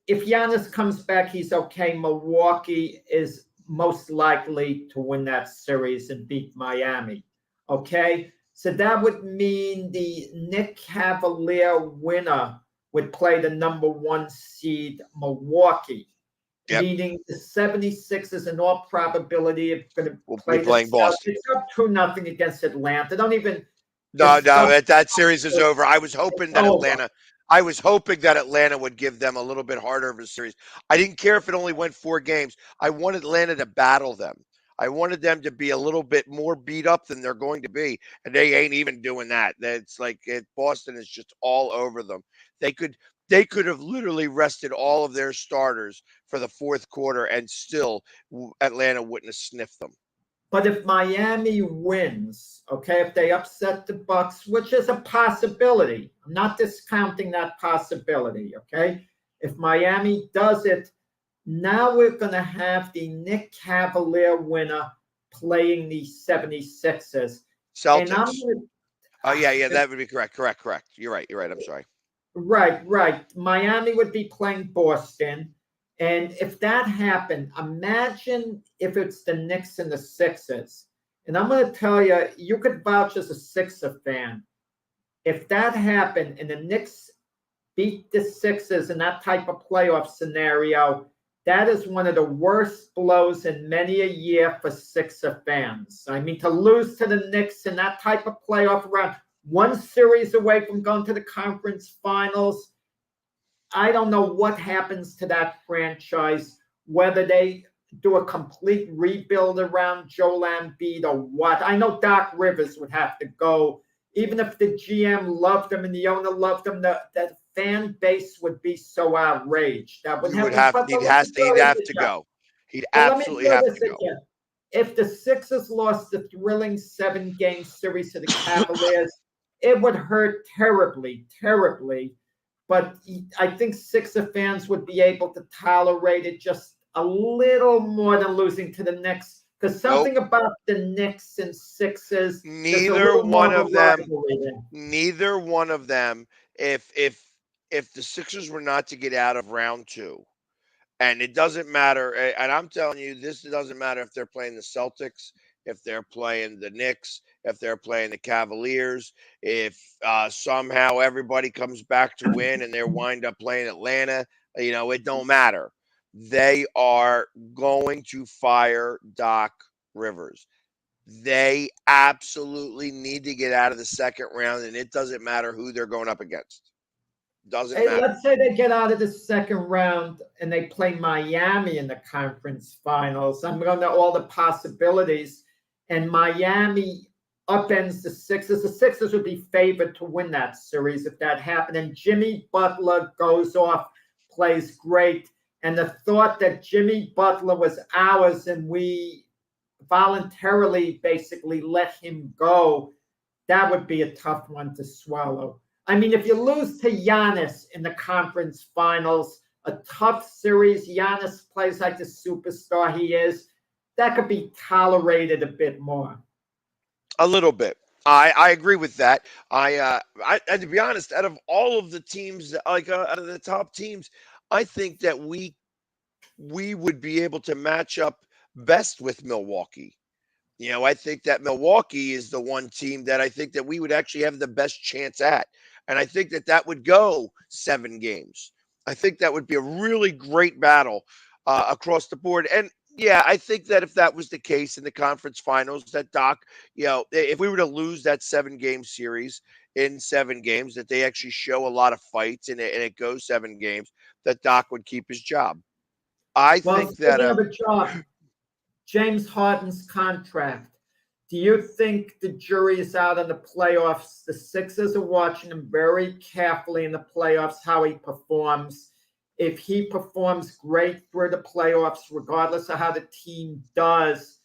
if Giannis comes back, he's okay. Milwaukee is most likely to win that series and beat Miami. Okay. So that would mean the Nick Cavalier winner would play the number 1 seed Milwaukee. Yep. Meaning the 76ers in all probability are going to We'll play be playing Boston. It's up 2-0 against Atlanta. Don't even. No, that series is over. I was hoping that Atlanta would give them a little bit harder of a series. I didn't care if it only went 4 games. I wanted Atlanta to battle them. I wanted them to be a little bit more beat up than they're going to be, and they ain't even doing that. That's like Boston is just all over them. They could have literally rested all of their starters for the 4th quarter, and still Atlanta wouldn't have sniffed them. But if Miami wins, okay, if they upset the Bucks, which is a possibility, I'm not discounting that possibility, okay? If Miami does it, now we're going to have the Nick Cavalier winner playing the 76ers. Celtics. Yeah, that would be correct. You're right. I'm sorry. Right. Miami would be playing Boston. And if that happened, imagine if it's the Knicks and the Sixers. And I'm going to tell you, you could vouch as a Sixer fan. If that happened and the Knicks beat the Sixers in that type of playoff scenario, that is one of the worst blows in many a year for Sixer fans. I mean, to lose to the Knicks in that type of playoff round, 1 series away from going to the conference finals, I don't know what happens to that franchise, whether they do a complete rebuild around Joel Embiid or what. I know Doc Rivers would have to go. Even if the GM loved him and the owner loved him, the fan base would be so outraged. That would he'd have to go. He'd absolutely have to go. Again. If the Sixers lost the thrilling 7-game series to the Cavaliers, it would hurt terribly. But I think Sixer fans would be able to tolerate it just a little more than losing to the Knicks. Because something about the Knicks and Sixers, neither one of them, if the Sixers were not to get out of round 2, and it doesn't matter, and I'm telling you, this doesn't matter if they're playing the Celtics, if they're playing the Knicks, if they're playing the Cavaliers, if somehow everybody comes back to win and they wind up playing Atlanta, it don't matter. They are going to fire Doc Rivers. They absolutely need to get out of the second round, and it doesn't matter who they're going up against. Doesn't matter. Let's say they get out of the second round and they play Miami in the conference finals. I'm going to all the possibilities. And Miami upends the Sixers. The Sixers would be favored to win that series if that happened. And Jimmy Butler goes off, plays great. And the thought that Jimmy Butler was ours and we voluntarily basically let him go, that would be a tough one to swallow. I mean, if you lose to Giannis in the conference finals, a tough series, Giannis plays like the superstar he is, that could be tolerated a bit more. A little bit. I agree with that. I to be honest, out of all of the teams, out of the top teams, I think that we would be able to match up best with Milwaukee. I think that Milwaukee is the one team that I think that we would actually have the best chance at. And I think that that would go 7 games. I think that would be a really great battle across the board. And yeah, I think that if that was the case in the conference finals, that Doc, if we were to lose that 7 game series in 7 games, that they actually show a lot of fights and it goes 7 games, that Doc would keep his job. I Well, think that speaking of a job, James Harden's contract. Do you think the jury is out on the playoffs? The Sixers are watching him very carefully in the playoffs, how he performs. If he performs great through the playoffs, regardless of how the team does,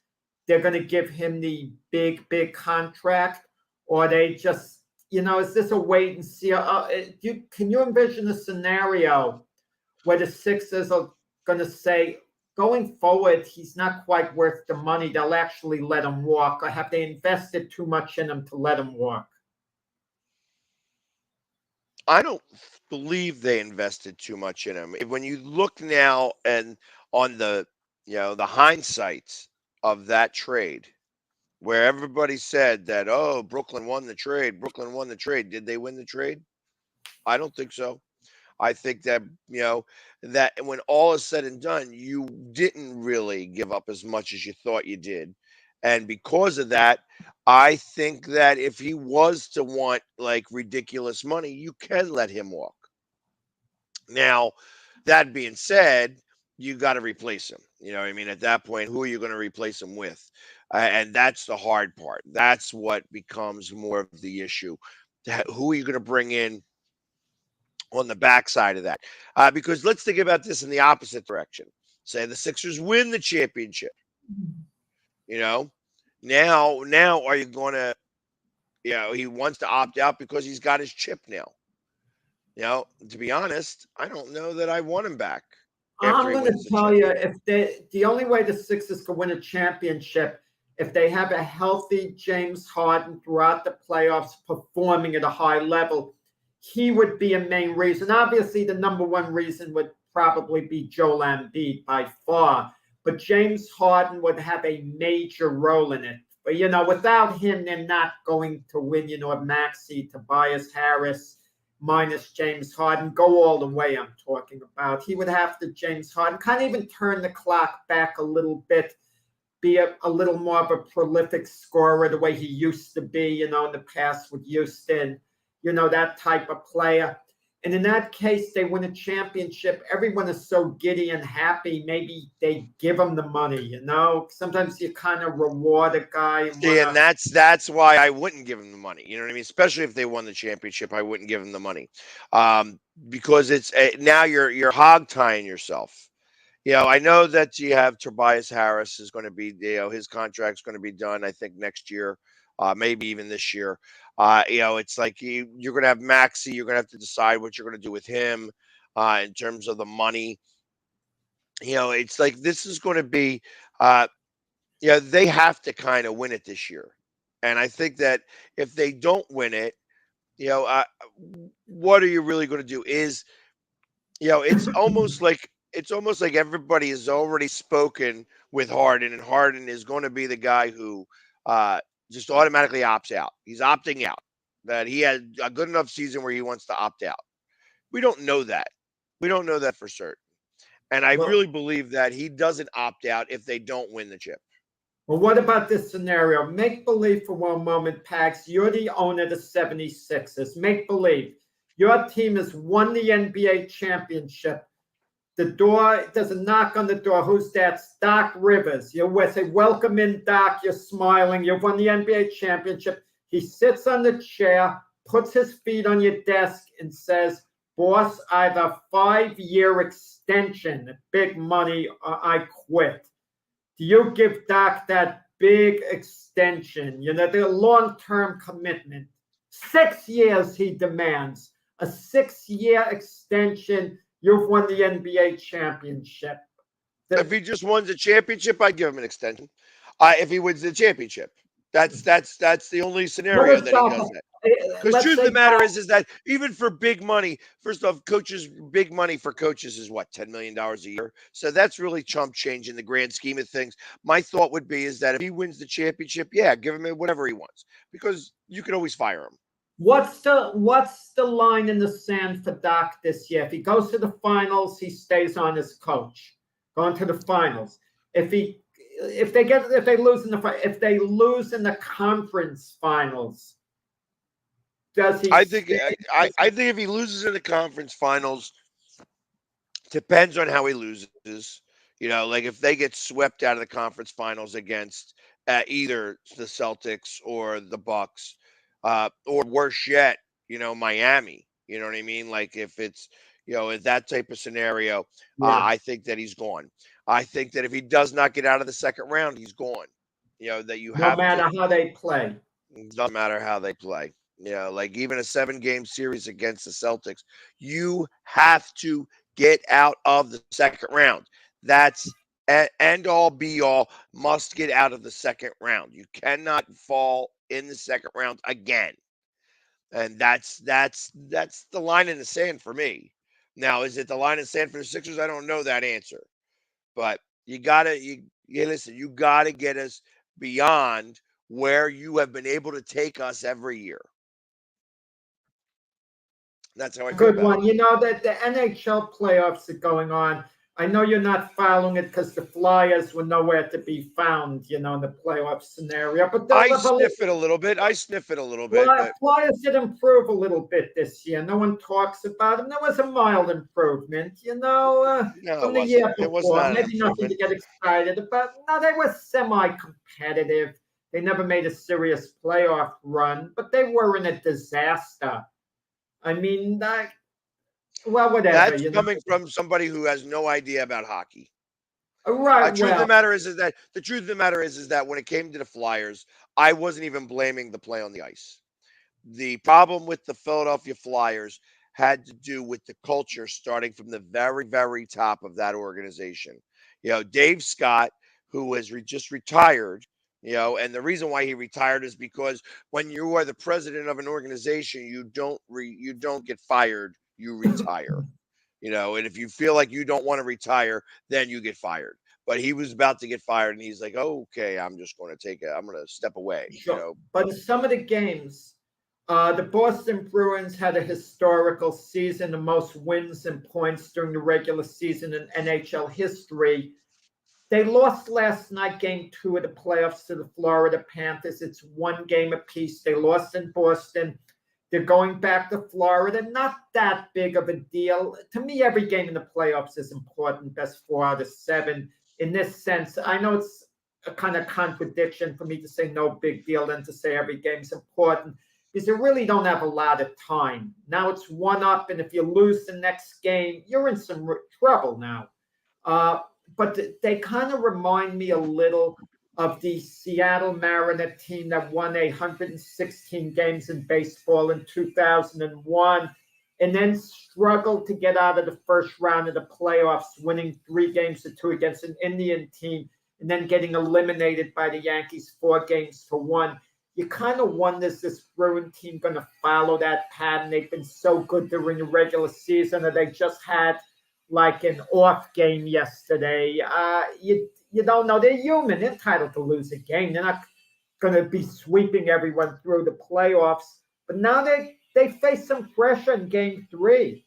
they're going to give him the big, big contract? Or they just, is this a wait and see? Can you envision a scenario where the Sixers are going to say, going forward, he's not quite worth the money, they'll actually let him walk? Or have they invested too much in him to let him walk? I don't believe they invested too much in him. When you look now and on the hindsight of that trade, where everybody said that, oh, Brooklyn won the trade, Brooklyn won the trade. Did they win the trade? I don't think so. I think that, that when all is said and done, you didn't really give up as much as you thought you did. And because of that, I think that if he was to want like ridiculous money, you can let him walk. Now, that being said, you got to replace him. You know what I mean? At that point, who are you going to replace him with? And that's the hard part. That's what becomes more of the issue. Who are you going to bring in on the backside of that? Because let's think about this in the opposite direction. Say the Sixers win the championship. You know, now are you going to? He wants to opt out because he's got his chip now. To be honest, I don't know that I want him back after I'm he going to wins the tell you, championship. if the only way the Sixers can win a championship, if they have a healthy James Harden throughout the playoffs, performing at a high level, he would be a main reason. Obviously, the number one reason would probably be Joel Embiid by far, but James Harden would have a major role in it. But without him, they're not going to win. Maxey, Tobias Harris, minus James Harden, go all the way. I'm talking about. He would have to, James Harden, kind of even turn the clock back a little bit, be a little more of a prolific scorer the way he used to be, in the past with Houston, that type of player. And in that case, they win a championship. Everyone is so giddy and happy. Maybe they give him the money, Sometimes you kind of reward a guy. And that's why I wouldn't give him the money. You know what I mean? Especially if they won the championship, I wouldn't give him the money, because it's now you're hog tying yourself. I know that you have Tobias Harris is going to be, his contract's going to be done, I think, next year, maybe even this year. It's like you're going to have Maxey. You're going to have to decide what you're going to do with him in terms of the money. It's like this is going to be, they have to kind of win it this year. And I think that if they don't win it, what are you really going to do? It's almost like everybody has already spoken with Harden, and Harden is going to be the guy who just automatically opts out. He's opting out. That he had a good enough season where he wants to opt out. We don't know that. We don't know that for certain. And I really believe that he doesn't opt out if they don't win the chip. Well, what about this scenario? Make believe for one moment, Pax. You're the owner of the 76ers. Make believe. Your team has won the NBA championship. The door, there's a knock on the door. Who's that? It's Doc Rivers. You say, welcome in, Doc. You're smiling. You've won the NBA championship. He sits on the chair, puts his feet on your desk, and says, boss, I have a 5-year extension, big money, or I quit. Do you give Doc that big extension? The long-term commitment. 6 years he demands. A 6-year extension. You've won the NBA championship. If he just won the championship, I'd give him an extension. If he wins the championship. That's the only Let scenario us that he stop. does that. Because Let's truth of say the matter is that even for big money, first off, big money for coaches is what, $10 million a year. So that's really chump change in the grand scheme of things. My thought would be is that if he wins the championship, yeah, give him whatever he wants because you can always fire him. what's the line in the sand for Doc this year? If he goes to the finals, he stays on as coach. Going to the finals. If they lose in the conference finals, does he I think stay? I think if he loses in the conference finals, depends on how he loses. Like if they get swept out of the conference finals against either the Celtics or the Bucks, or worse yet, Miami. You know what I mean? Like if it's in that type of scenario, Yeah, I think that he's gone. I think that if he does not get out of the second round, he's gone. That you no have to. matter how they play. It doesn't matter how they play. Like even a 7-game series against the Celtics, you have to get out of the second round. That's end all be all. Must get out of the second round. You cannot fall in the second round again. And that's the line in the sand for me. Now, is it the line in the sand for the Sixers? I don't know that answer. But you listen, you gotta get us beyond where you have been able to take us every year. That's how I feel Good about it. one. You know that the NHL playoffs are going on. I know you're not following it because the Flyers were nowhere to be found, in the playoff scenario. But I sniff it a little bit. I sniff it a little bit, but Flyers did improve a little bit this year. No one talks about them. There was a mild improvement, no, it from the wasn't. year It was before. not an Maybe nothing to improvement. get excited about. No, they were semi-competitive. They never made a serious playoff run, but they weren't a disaster. I mean, whatever, That's coming from somebody who has no idea about hockey. Right. Truth of the Well, matter is that the truth of the matter is that when it came to the Flyers, I wasn't even blaming the play on the ice. The problem with the Philadelphia Flyers had to do with the culture starting from the very, very top of that organization. Dave Scott, who has just retired, and the reason why he retired is because when you are the president of an organization, you don't get fired, you retire. And if you feel like you don't want to retire, then you get fired. But he was about to get fired, and he's like, oh, "Okay, I'm just going to I'm going to step away." sure. But in some of the games, the Boston Bruins had a historical season, the most wins and points during the regular season in NHL history. They lost last night, game 2 of the playoffs to the Florida Panthers. It's 1 game apiece. They lost in Boston. They're going back to Florida. Not that big of a deal. To me, every game in the playoffs is important, best 4 out of 7. In this sense, I know it's a kind of contradiction for me to say no big deal than to say every game's important because you really don't have a lot of time. Now it's 1-up, and if you lose the next game, you're in some trouble now. But they kind of remind me a little of the Seattle Mariner team that won 116 games in baseball in 2001 and then struggled to get out of the first round of the playoffs, winning 3-2 against an Indian team and then getting eliminated by the Yankees 4-1. You kind of wonder, is this Bruin team going to follow that pattern? They've been so good during the regular season, or they just had like an off game yesterday. You don't know. They're human. They're entitled to lose a game. They're not going to be sweeping everyone through the playoffs. But now they face some pressure in game 3.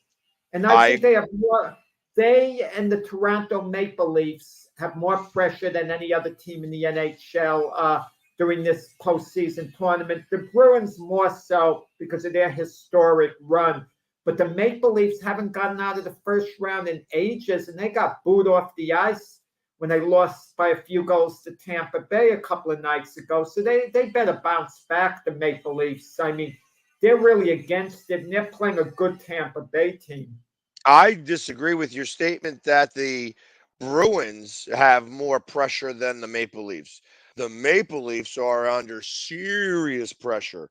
And I think they have more. They and the Toronto Maple Leafs have more pressure than any other team in the NHL during this postseason tournament. The Bruins more so because of their historic run. But the Maple Leafs haven't gotten out of the first round in ages, and they got booed off the ice when they lost by a few goals to Tampa Bay a couple of nights ago. So they better bounce back, the Maple Leafs. I mean, they're really against it, and they're playing a good Tampa Bay team. I disagree with your statement that the Bruins have more pressure than the Maple Leafs. The Maple Leafs are under serious pressure.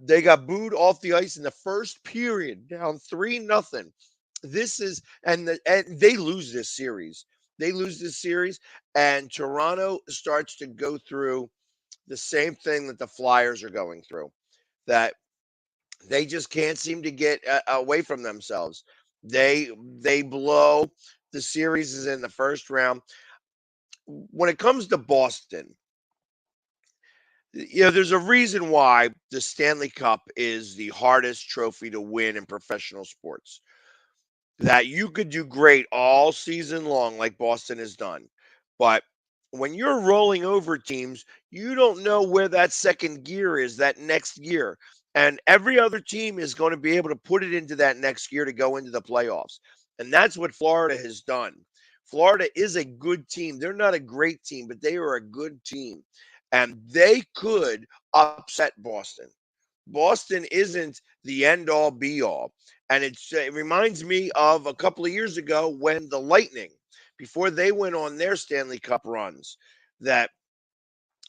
They got booed off the ice in the first period, down 3-0. This is and they lose this series. They lose this series, and Toronto starts to go through the same thing that the Flyers are going through, that they just can't seem to get away from themselves. They blow the series in the first round. When it comes to Boston, there's a reason why the Stanley Cup is the hardest trophy to win in professional sports. That you could do great all season long, like Boston has done. But when you're rolling over teams, you don't know where that second gear is, that next gear. And every other team is going to be able to put it into that next gear to go into the playoffs. And that's what Florida has done. Florida is a good team. They're not a great team, but they are a good team. And they could upset Boston. Boston isn't the end all be all. And it reminds me of a couple of years ago when the Lightning, before they went on their Stanley Cup runs, that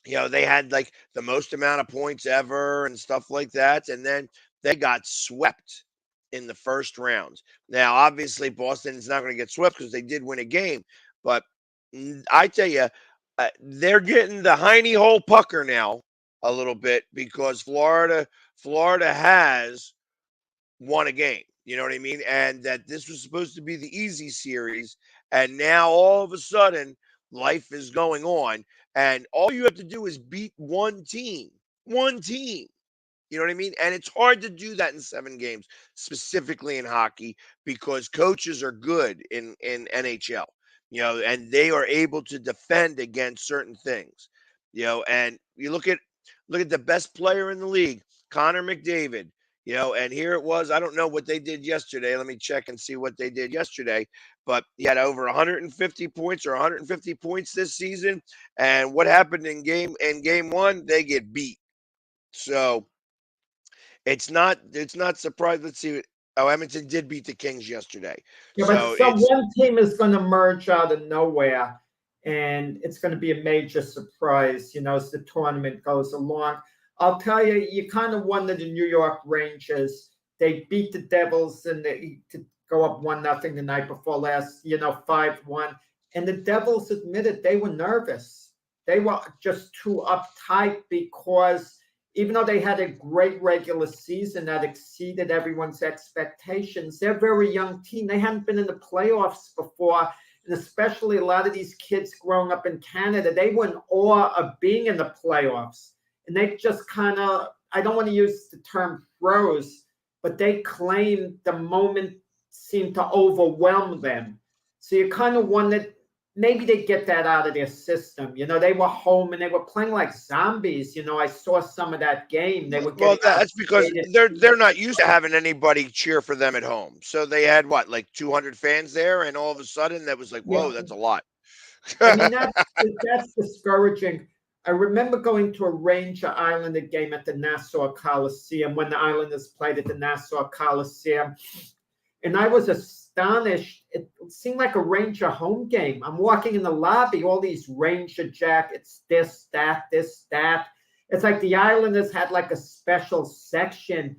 they had like the most amount of points ever and stuff like that, and then they got swept in the first round. Now, obviously, Boston is not going to get swept because they did win a game, but I tell you, they're getting the hiney hole pucker now a little bit because Florida has won a game. You know what I mean? And that this was supposed to be the easy series. And now all of a sudden, life is going on. And all you have to do is beat one team. One team. You know what I mean? And it's hard to do that in 7 games, specifically in hockey, because coaches are good in NHL, and they are able to defend against certain things. And you look at the best player in the league, Connor McDavid. And here it was. I don't know what they did yesterday. Let me check and see what they did yesterday. But he had over 150 points or 150 points this season. And what happened in game 1? They get beat. So it's not surprised. Let's see. Edmonton did beat the Kings yesterday. Yeah, So but it's one team is going to merge out of nowhere, and it's going to be a major surprise, as the tournament goes along. I'll tell you, you kind of wonder the New York Rangers. They beat the Devils and they to go up 1-0 the night before last, 5-1. And the Devils admitted they were nervous. They were just too uptight because even though they had a great regular season that exceeded everyone's expectations, they're a very young team. They hadn't been in the playoffs before. And especially a lot of these kids growing up in Canada, they were in awe of being in the playoffs. And they just kind of, I don't want to use the term froze, but they claimed the moment seemed to overwhelm them. So you kind of wondered, maybe they get that out of their system. They were home and they were playing like zombies. I saw some of that game. They were that's because they're not used to having anybody cheer for them at home. So they had like 200 fans there, and all of a sudden that was like, whoa, that's a lot. I mean, that's discouraging. I remember going to a Ranger Islander game at the Nassau Coliseum when the Islanders played at the Nassau Coliseum. And I was astonished. It seemed like a Ranger home game. I'm walking in the lobby, all these Ranger jackets, this, that. It's like the Islanders had like a special section.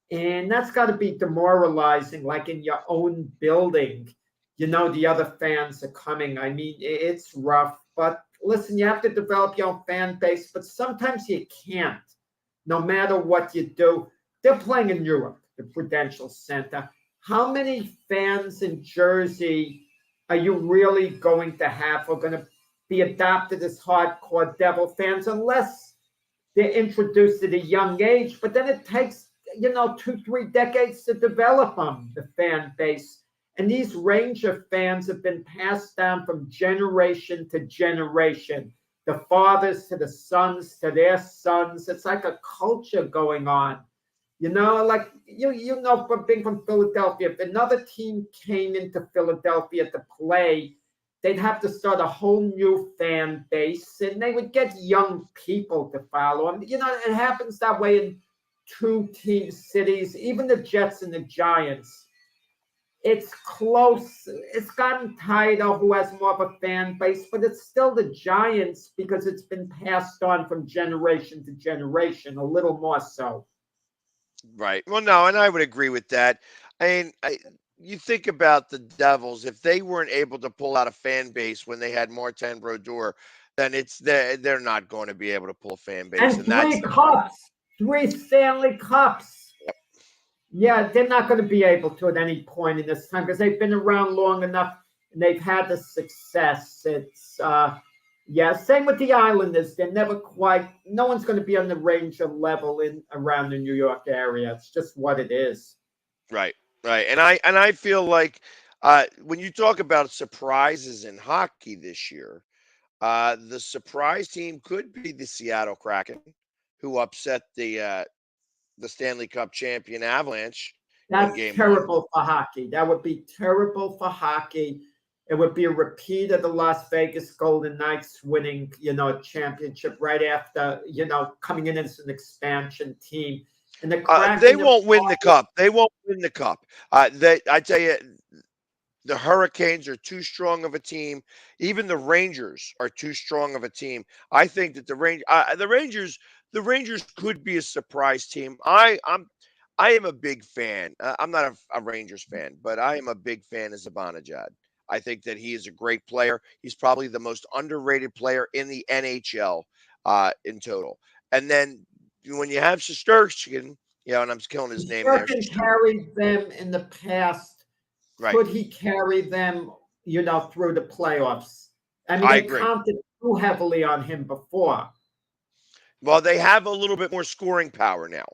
And that's got to be demoralizing, like in your own building. The other fans are coming. I mean, it's rough. But listen, you have to develop your own fan base, but sometimes you can't, no matter what you do. They're playing in Europe, the Prudential Center. How many fans in Jersey are you really going to have who are going to be adopted as hardcore Devil fans unless they're introduced at a young age? But then it takes, 2-3 decades to develop them, the fan base. And these Ranger fans have been passed down from generation to generation. The fathers to the sons to their sons. It's like a culture going on. Like from being from Philadelphia, if another team came into Philadelphia to play, they'd have to start a whole new fan base, and they would get young people to follow them. It happens that way in 2 team cities, even the Jets and the Giants. It's close. It's gotten tighter who has more of a fan base, but it's still the Giants because it's been passed on from generation to generation, a little more so. Right. Well, no, and I would agree with that. I mean, you think about the Devils, if they weren't able to pull out a fan base when they had Martin Brodeur, then they're not going to be able to pull a fan base, And and that's three cups, 3 Stanley Cups. Yeah, they're not going to be able to at any point in this time because they've been around long enough and they've had the success. It's yeah, same with the Islanders. They're never quite. No one's going to be on the Ranger level in around the New York area. It's just what it is. right, right. And I feel like when you talk about surprises in hockey this year, the surprise team could be the Seattle Kraken, who upset the Stanley Cup champion Avalanche in That's Game 1. terrible for hockey. That would be terrible for hockey. It would be a repeat of the Las Vegas Golden Knights winning, a championship right after, coming in as an expansion team. And the Kraken They won't win the cup. They won't win the cup. I tell you, the Hurricanes are too strong of a team. Even the Rangers are too strong of a team. I think that the Rangers could be a surprise team. I am a big fan. I'm not a Rangers fan, but I am a big fan of Zibanejad. I think that he is a great player. He's probably the most underrated player in the NHL in total. And then when you have Shesterkin, and I'm killing his name there. Shesterkin carried them in the past. Right. Could he carry them, through the playoffs? I mean, I they agree. counted too heavily on him before. Well, they have a little bit more scoring power now.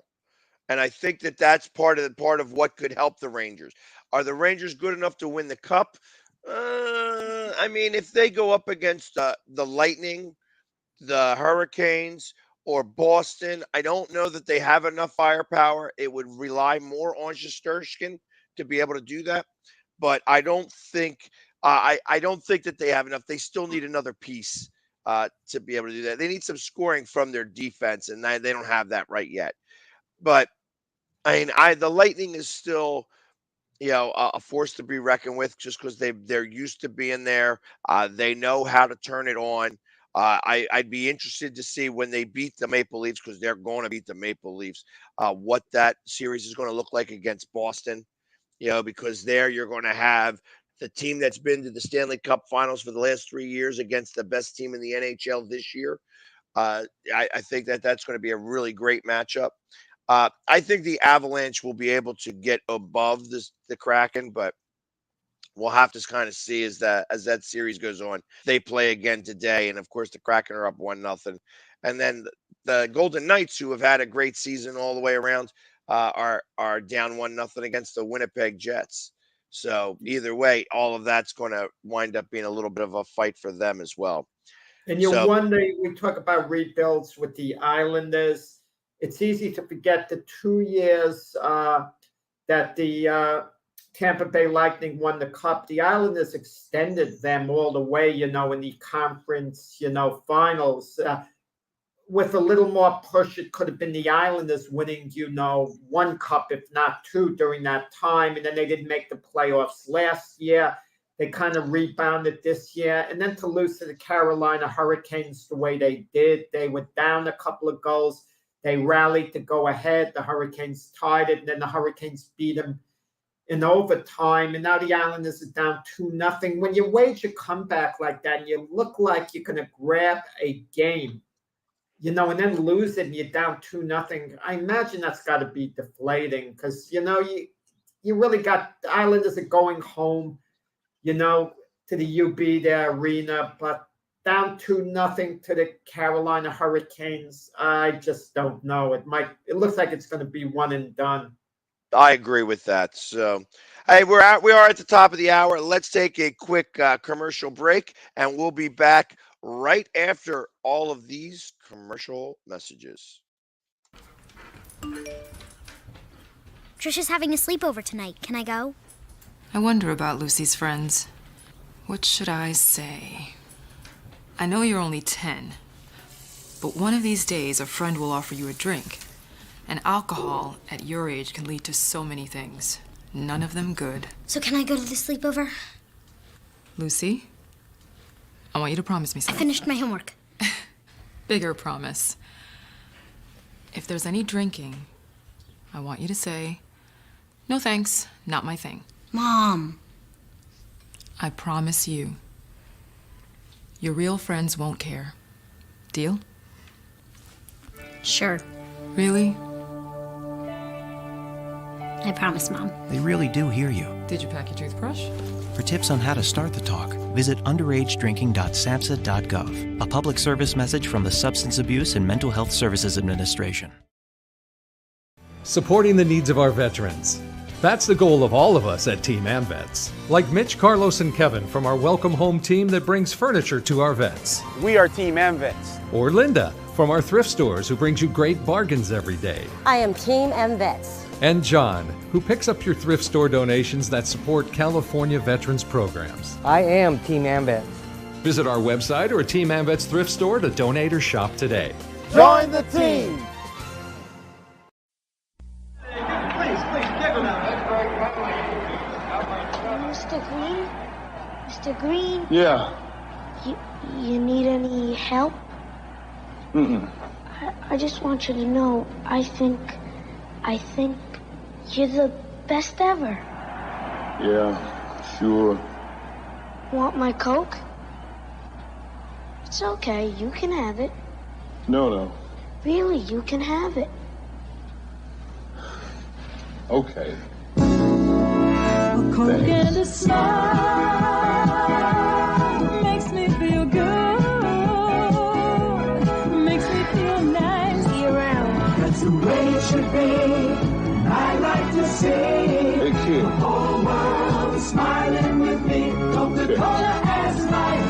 And I think that that's part of what could help the Rangers. Are the Rangers good enough to win the cup? I mean, if they go up against the Lightning, the Hurricanes, or Boston, I don't know that they have enough firepower. It would rely more on Shesterkin to be able to do that. But I don't think I don't think that they have enough. They still need another piece to be able to do that. They need some scoring from their defense, and they don't have that right yet. But I mean, the Lightning is still, a force to be reckoned with, just because they're used to being there. They know how to turn it on. I'd be interested to see when they beat the Maple Leafs, because they're going to beat the Maple Leafs, what that series is going to look like against Boston. Because there you're going to have the team that's been to the Stanley Cup Finals for the last 3 years against the best team in the NHL this year. I think that that's going to be a really great matchup. I think the Avalanche will be able to get above the Kraken, but we'll have to kind of see as that series goes on. They play again today, and of course the Kraken are up 1-0, and then the Golden Knights, who have had a great season all the way around, are down 1-0 against the Winnipeg Jets. So either way, all of that's going to wind up being a little bit of a fight for them as well. And you wonder, we talk about rebuilds with the Islanders. It's easy to forget the 2 years that the Tampa Bay Lightning won the Cup. The Islanders extended them all the way, in the conference, finals. With a little more push, it could have been the Islanders winning, 1 cup, if not 2, during that time. And then they didn't make the playoffs last year. They kind of rebounded this year. And then to lose to the Carolina Hurricanes the way they did, they were down a couple of goals. They rallied to go ahead. The Hurricanes tied it, and then the Hurricanes beat them in overtime. And now the Islanders are down 2-0. When you wage a comeback like that, and you look like you're going to grab a game, and then lose it, and you're down 2-0, I imagine that's got to be deflating, because, you really got the Islanders are going home, to the UB, their arena, but down 2-0 to the Carolina Hurricanes. I just don't know. It looks like it's going to be one and done. I agree with that. So, hey, we are at the top of the hour. Let's take a quick commercial break, and we'll be back right after all of these commercial messages. Trisha's having a sleepover tonight. Can I go? I wonder about Lucy's friends. What should I say? I know you're only 10, but one of these days a friend will offer you a drink. And alcohol at your age can lead to so many things. None of them good. So can I go to the sleepover? Lucy, I want you to promise me I something. finished my homework. Bigger promise. If there's any drinking, I want you to say, "No thanks, not my thing." Mom. I promise you. Your real friends won't care. Deal? Sure. Really? I promise, Mom. They really do hear you. Did you pack your toothbrush? For tips on how to start the talk, visit underagedrinking.samhsa.gov, a public service message from the Substance Abuse and Mental Health Services Administration. Supporting the needs of our veterans. That's the goal of all of us at Team AmVets. Like Mitch, Carlos, and Kevin from our Welcome Home team that brings furniture to our vets. We are Team AmVets. Or Linda from our thrift stores who brings you great bargains every day. I am Team AmVets. And John, who picks up your thrift store donations that support California veterans programs. I am Team AmVets. Visit our website or a Team AmVets thrift store to donate or shop today. Join the team! Mr. Green? Mr. Green? Yeah. You need any help? I just want you to know, I think you're the best ever. Yeah, sure. Want my Coke? It's okay, you can have it. No. Really, you can have it. Okay. A Coke and a smile makes me feel good, makes me feel nice. Be around. That's the way it should be. I like to see Hey, kid. the whole world smiling with me. Coca-Cola as life.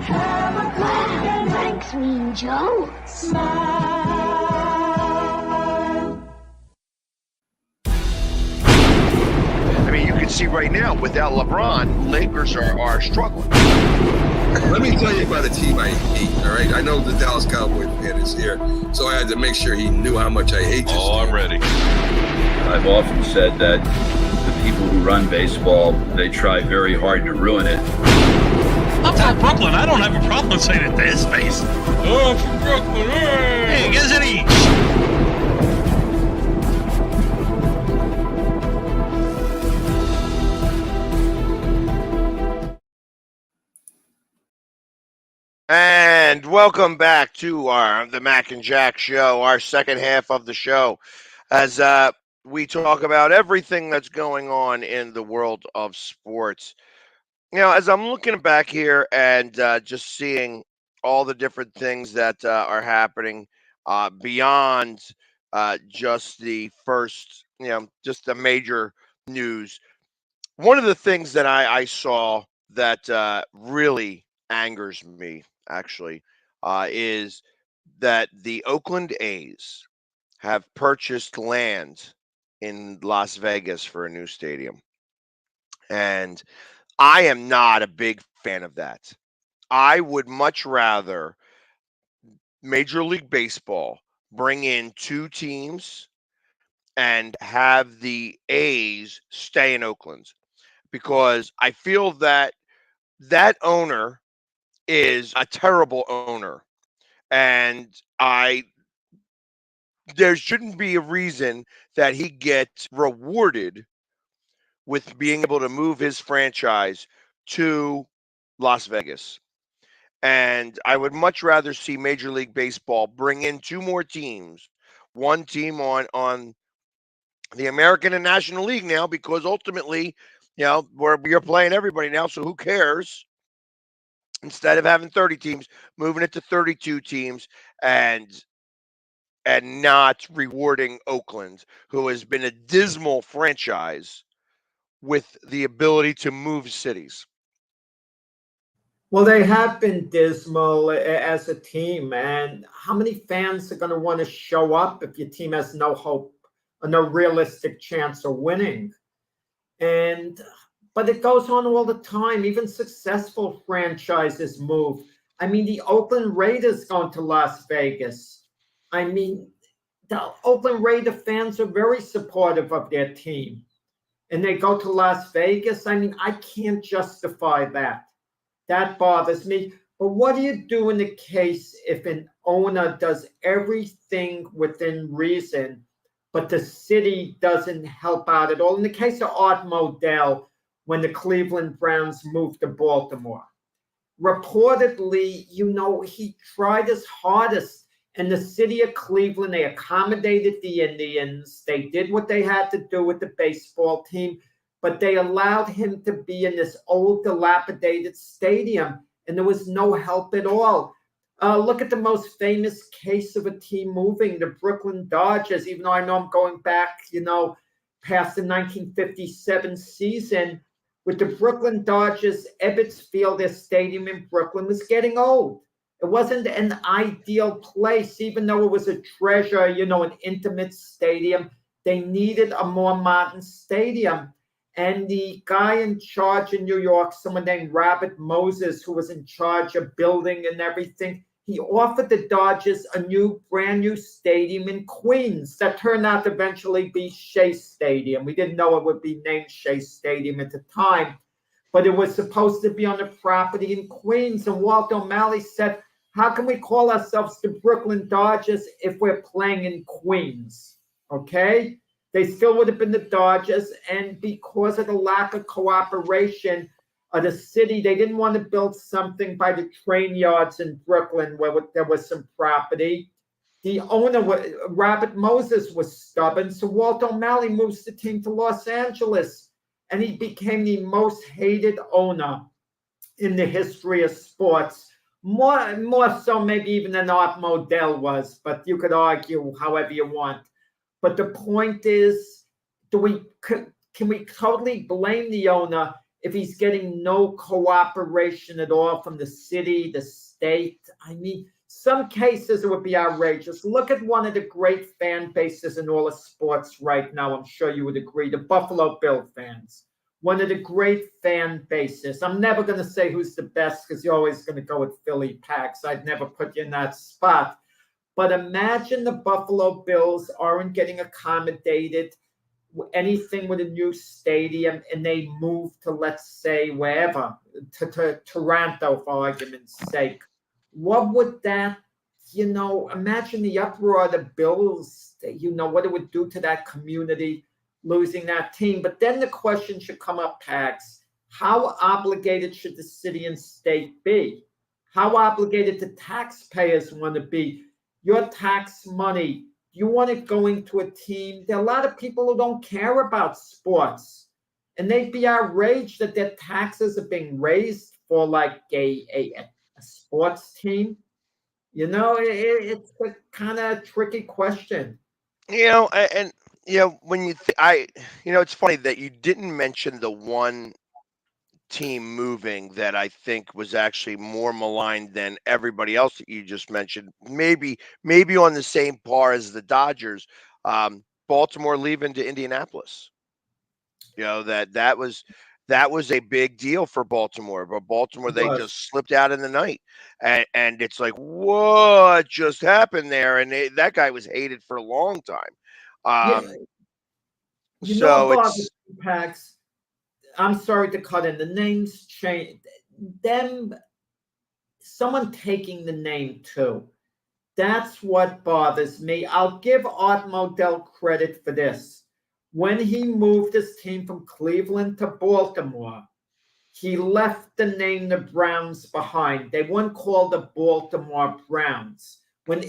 Have a Coke Wow, and thanks, Mean Joe. smile. I mean, you can see right now, without LeBron, Lakers are struggling. Let me tell you about a team I hate, all right? I know the Dallas Cowboy fan is here, so I had to make sure he knew how much I hate this team. I'm ready. I've often said that the people who run baseball, they try very hard to ruin it. I'm from Brooklyn. I don't have a problem saying it to his face. Oh, I'm from Brooklyn. Hey, get us an each. And welcome back to the Mac and Jack show, our second half of the show, as we talk about everything that's going on in the world of sports. You know, as I'm looking back here and just seeing all the different things that are happening beyond just the first, just the major news. One of the things that I saw that really angers me, actually, is that the Oakland A's have purchased land in Las Vegas for a new stadium. And I am not a big fan of that. I would much rather Major League Baseball bring in two teams and have the A's stay in Oakland, because I feel that that owner is a terrible owner, and there shouldn't be a reason that he gets rewarded with being able to move his franchise to Las Vegas. And I would much rather see Major League Baseball bring in two more teams, one team on the American and National League now, because ultimately, we're playing everybody now, so who cares? Instead of having 30 teams, moving it to 32 teams and not rewarding Oakland, who has been a dismal franchise with the ability to move cities. Well, they have been dismal as a team, and how many fans are going to want to show up if your team has no hope, or no realistic chance of winning? But it goes on all the time. Even successful franchises move. I mean, the Oakland Raiders going to Las Vegas. I mean, the Oakland Raider fans are very supportive of their team. And they go to Las Vegas. I mean, I can't justify that. That bothers me. But what do you do in the case if an owner does everything within reason, but the city doesn't help out at all? In the case of Art Modell, when the Cleveland Browns moved to Baltimore, reportedly, he tried his hardest. In the city of Cleveland, they accommodated the Indians. They did what they had to do with the baseball team, but they allowed him to be in this old, dilapidated stadium, and there was no help at all. Look at the most famous case of a team moving, the Brooklyn Dodgers, even though I know I'm going back, past the 1957 season. With the Brooklyn Dodgers, Ebbets Field, their stadium in Brooklyn, was getting old. It wasn't an ideal place, even though it was a treasure, an intimate stadium. They needed a more modern stadium. And the guy in charge in New York, someone named Robert Moses, who was in charge of building and everything, he offered the Dodgers a brand new stadium in Queens that turned out to eventually be Shea Stadium. We didn't know it would be named Shea Stadium at the time, but it was supposed to be on the property in Queens. And Walt O'Malley said, how can we call ourselves the Brooklyn Dodgers if we're playing in Queens? Okay? They still would have been the Dodgers, and because of the lack of cooperation of the city, they didn't want to build something by the train yards in Brooklyn where there was some property. The owner, Robert Moses, was stubborn, so Walt O'Malley moves the team to Los Angeles, and he became the most hated owner in the history of sports. More so maybe even than Art Modell was, but you could argue however you want. But the point is, can we totally blame the owner if he's getting no cooperation at all from the city, the state? I mean, some cases it would be outrageous. Look at one of the great fan bases in all of sports right now. I'm sure you would agree. The Buffalo Bill fans. One of the great fan bases. I'm never going to say who's the best because you're always going to go with Philly Pax. I'd never put you in that spot. But imagine the Buffalo Bills aren't getting accommodated, anything with a new stadium, and they move to, let's say, wherever, to Toronto, for argument's sake. What would that, imagine the uproar of the Bills, what it would do to that community, losing that team. But then the question should come up, Pax, how obligated should the city and state be? How obligated do taxpayers want to be? Your tax money, you want it going to a team. There are a lot of people who don't care about sports, and they'd be outraged that their taxes are being raised for like a sports team. It's a kind of tricky question. When you it's funny that you didn't mention the one team moving that I think was actually more maligned than everybody else that you just mentioned. Maybe on the same par as the Dodgers. Baltimore leaving to Indianapolis. That was a big deal for Baltimore. But Baltimore, they just slipped out in the night, and it's like, what just happened there? And that guy was hated for a long time. It's Pax. I'm sorry to cut in. The names change. Someone taking the name too. That's what bothers me. I'll give Art Modell credit for this. When he moved his team from Cleveland to Baltimore, he left the name the Browns behind. They weren't called the Baltimore Browns. When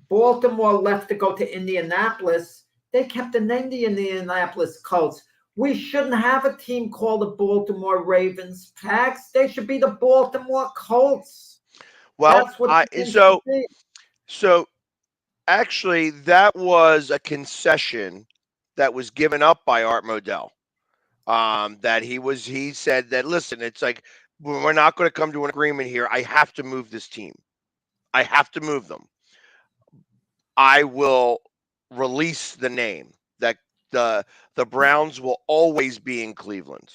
Baltimore left to go to Indianapolis, they kept the name the Indianapolis Colts. We shouldn't have a team called the Baltimore Ravens, Pax. They should be the Baltimore Colts. Well, that's what so actually that was a concession that was given up by Art Modell. He said that, listen, it's like, we're not going to come to an agreement here. I have to move this team. I have to move them. I will release the name that the Browns will always be in Cleveland.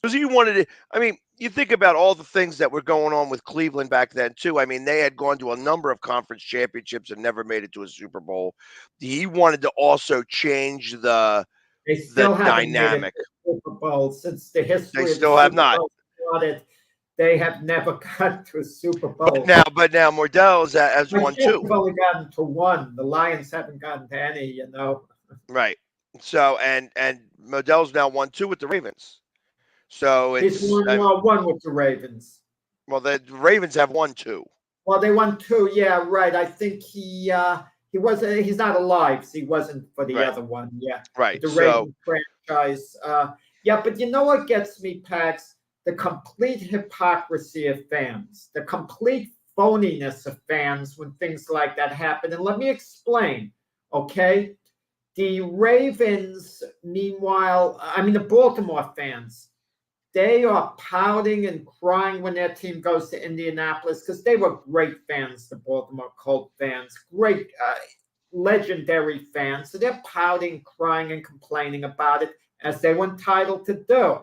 Because he wanted it. I mean, you think about all the things that were going on with Cleveland back then too. I mean, they had gone to a number of conference championships and never made it to a Super Bowl. He wanted to also change the dynamic. Super Bowl since the history. They still have not. They have never gotten to a Super Bowl. But now Modell has won two. They've only gotten to one. The Lions haven't gotten to any. Right. So and Modell's now won two with the Ravens. So He's it's won with the Ravens. well, the Ravens have won 2. Well, they won 2. Yeah, right. I think he was he's not alive, so he wasn't for the other one. Yeah, Right. The So Ravens franchise. Yeah, but you know what gets me, Pax? The complete hypocrisy of fans, the complete phoniness of fans when things like that happen. And let me explain, okay? The Ravens, meanwhile, the Baltimore fans, they are pouting and crying when their team goes to Indianapolis because they were great fans, the Baltimore Colt fans, great, legendary fans. So they're pouting, crying, and complaining about it as they were entitled to do.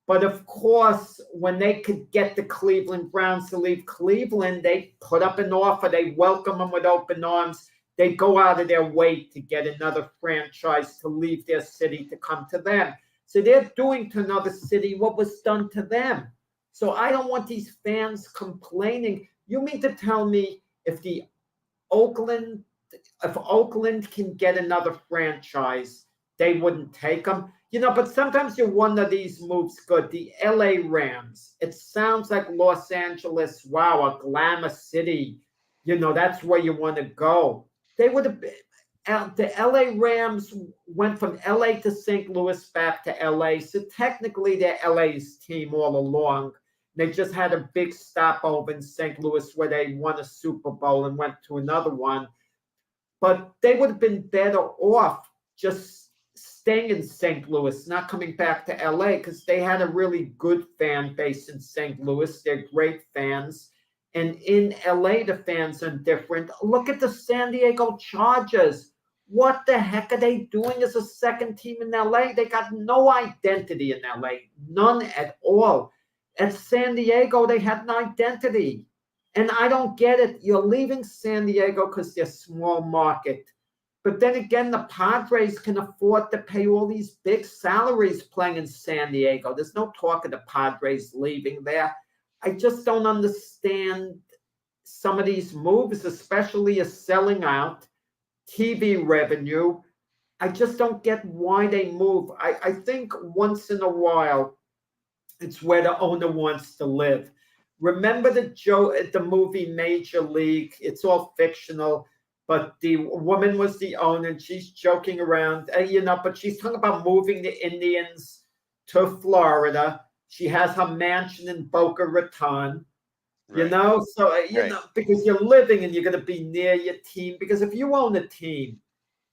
But of course, when they could get the Cleveland Browns to leave Cleveland, they put up an offer. They welcome them with open arms. They go out of their way to get another franchise to leave their city to come to them. So they're doing to another city what was done to them. So I don't want these fans complaining. You mean to tell me if Oakland can get another franchise, they wouldn't take them? But sometimes you wonder these moves good. The LA Rams, it sounds like Los Angeles, wow, a glamour city. That's where you want to go. They would have been, the LA Rams went from LA to St. Louis back to LA. So technically they're LA's team all along. They just had a big stopover in St. Louis where they won a Super Bowl and went to another one. But they would have been better off just staying in St. Louis, not coming back to LA, because they had a really good fan base in St. Louis. They're great fans. And in LA, the fans are different. Look at the San Diego Chargers. What the heck are they doing as a second team in LA? They got no identity in LA, none at all. At San Diego, they had an identity. And I don't get it. You're leaving San Diego because they're small market. But then again, the Padres can afford to pay all these big salaries playing in San Diego. There's no talk of the Padres leaving there. I just don't understand some of these moves, especially a selling out, TV revenue. I just don't get why they move. I think once in a while, it's where the owner wants to live. Remember the movie Major League? It's all fictional. But the woman was the owner, and she's joking around, but she's talking about moving the Indians to Florida. She has her mansion in Boca Raton, because you're living and you're going to be near your team. Because if you own a team,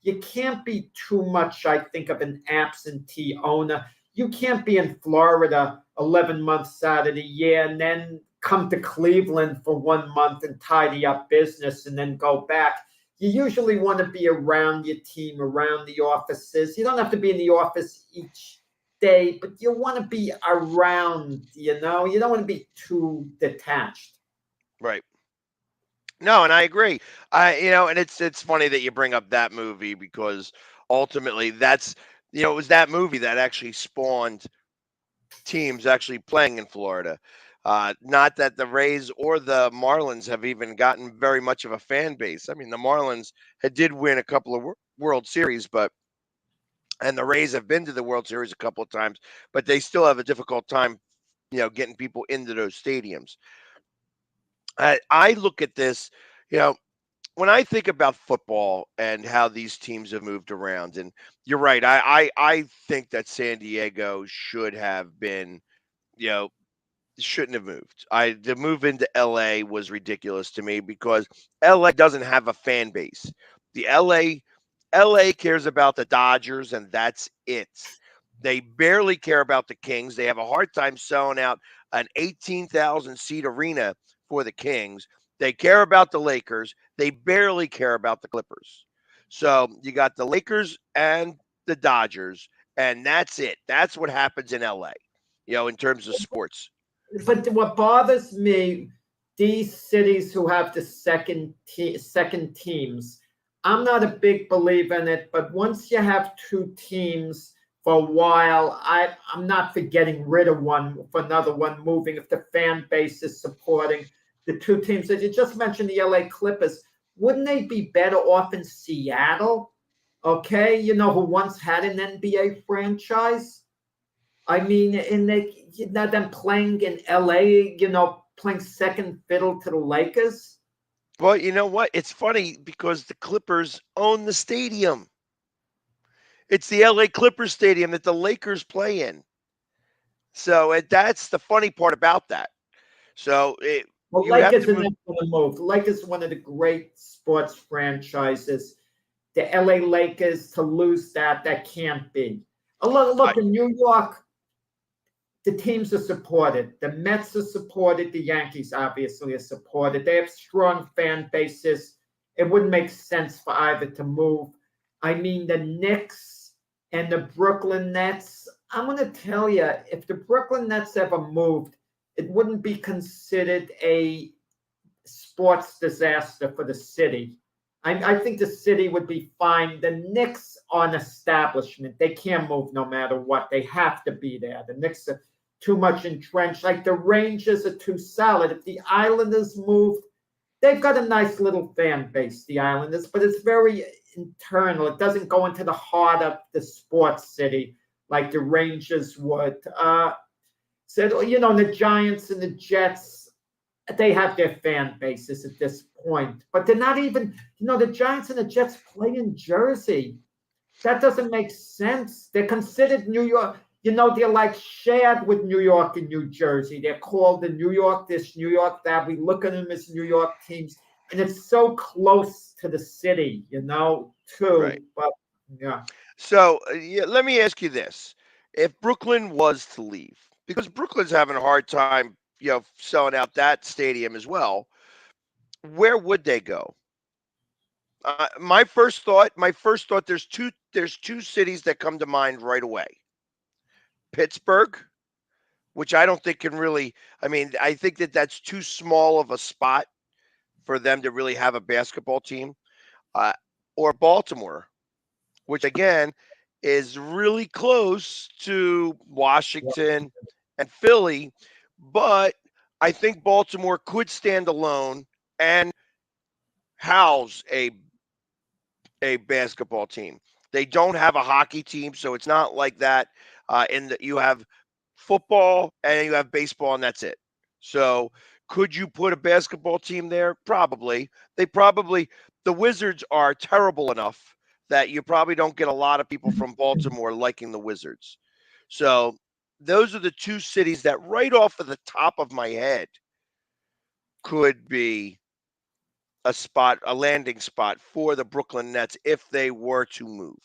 you can't be too much, I think, of an absentee owner. You can't be in Florida 11 months out of the year and then come to Cleveland for 1 month and tidy up business and then go back. You usually want to be around your team, around the offices. You don't have to be in the office each day, but you want to be around, you don't want to be too detached. Right. No, and I agree. And it's funny that you bring up that movie because ultimately that's, it was that movie that actually spawned teams actually playing in Florida. Not that the Rays or the Marlins have even gotten very much of a fan base. I mean, the Marlins did win a couple of World Series, and the Rays have been to the World Series a couple of times, but they still have a difficult time, getting people into those stadiums. I look at this, when I think about football and how these teams have moved around, and you're right, I think that San Diego should have been, shouldn't have moved. The move into LA was ridiculous to me because LA doesn't have a fan base. The LA cares about the Dodgers and that's it. They barely care about the Kings. They have a hard time selling out an 18,000 seat arena for the Kings. They care about the Lakers. They barely care about the Clippers. So you got the Lakers and the Dodgers, and that's it. That's what happens in LA, in terms of sports. But what bothers me, these cities who have the second teams, I'm not a big believer in it, but once you have two teams for a while, I'm not for getting rid of one for another one moving if the fan base is supporting the two teams. As you just mentioned, the LA Clippers, wouldn't they be better off in Seattle? Okay, who once had an NBA franchise? I mean, and them playing in LA, playing second fiddle to the Lakers. Well, you know what? It's funny because the Clippers own the stadium. It's the LA Clippers stadium that the Lakers play in. So that's the funny part about that. So Well, you have Lakers to are move. not going to move. The Lakers is one of the great sports franchises. The LA Lakers, to lose that can't be. Look, in New York, the teams are supported. The Mets are supported. The Yankees obviously are supported. They have strong fan bases. It wouldn't make sense for either to move. I mean, the Knicks and the Brooklyn Nets, I'm going to tell you, if the Brooklyn Nets ever moved, it wouldn't be considered a sports disaster for the city. I think the city would be fine. The Knicks are an establishment. They can't move no matter what. They have to be there. The Knicks are too much entrenched. Like the Rangers are too solid. If the Islanders moved, they've got a nice little fan base, the Islanders, but it's very internal. It doesn't go into the heart of the sports city like the Rangers would. So, the Giants and the Jets, they have their fan bases at this point, but they're not even, the Giants and the Jets play in Jersey. That doesn't make sense. They're considered New York. They're like shared with New York and New Jersey. They're called the New York this, New York that. We look at them as New York teams, and it's so close to the city, too. Right. But yeah. So let me ask you this: if Brooklyn was to leave, because Brooklyn's having a hard time, selling out that stadium as well, where would they go? My first thought, there's two cities that come to mind right away. Pittsburgh, which I don't think can really, I think that's too small of a spot for them to really have a basketball team, or Baltimore, which again is really close to Washington and Philly, but I think Baltimore could stand alone and house a basketball team. They don't have a hockey team, so it's not like that. You have football and you have baseball, and that's it. So could you put a basketball team there? Probably. The Wizards are terrible enough that you probably don't get a lot of people from Baltimore liking the Wizards. So those are the two cities that right off of the top of my head could be a landing spot for the Brooklyn Nets if they were to move.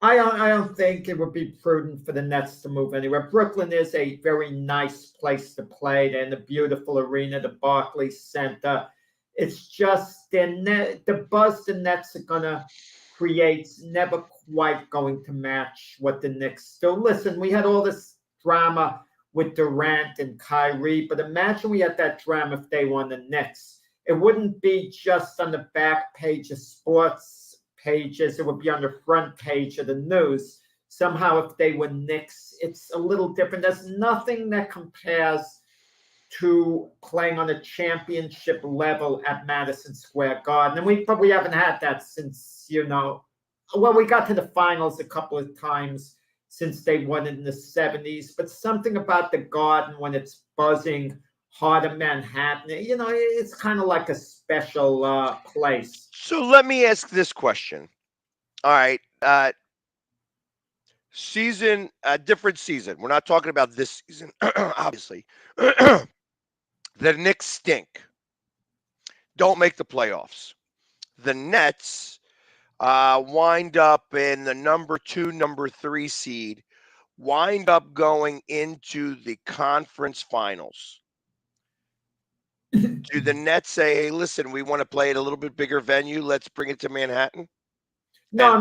I don't think it would be prudent for the Nets to move anywhere. Brooklyn is a very nice place to play. They're in the beautiful arena, the Barclays Center. It's just the buzz the Nets are going to create never quite going to match what the Knicks do. Listen, we had all this drama with Durant and Kyrie, but imagine we had that drama if they won the Knicks. It wouldn't be just on the back page of sports pages. It would be on the front page of the news. Somehow, if they were Knicks, it's a little different. There's nothing that compares to playing on a championship level at Madison Square Garden. And we haven't had that since, we got to the finals a couple of times since they won in the 70s. But something about the Garden when it's buzzing heart of Manhattan, it's kind of like a special place. So let me ask this question. All right. Different season. We're not talking about this season, obviously. The Knicks stink. Don't make the playoffs. The Nets wind up in the number 2, number 3 seed, wind up going into the conference finals. Do the Nets say, hey, listen, we want to play at a little bit bigger venue. Let's bring it to Manhattan? No.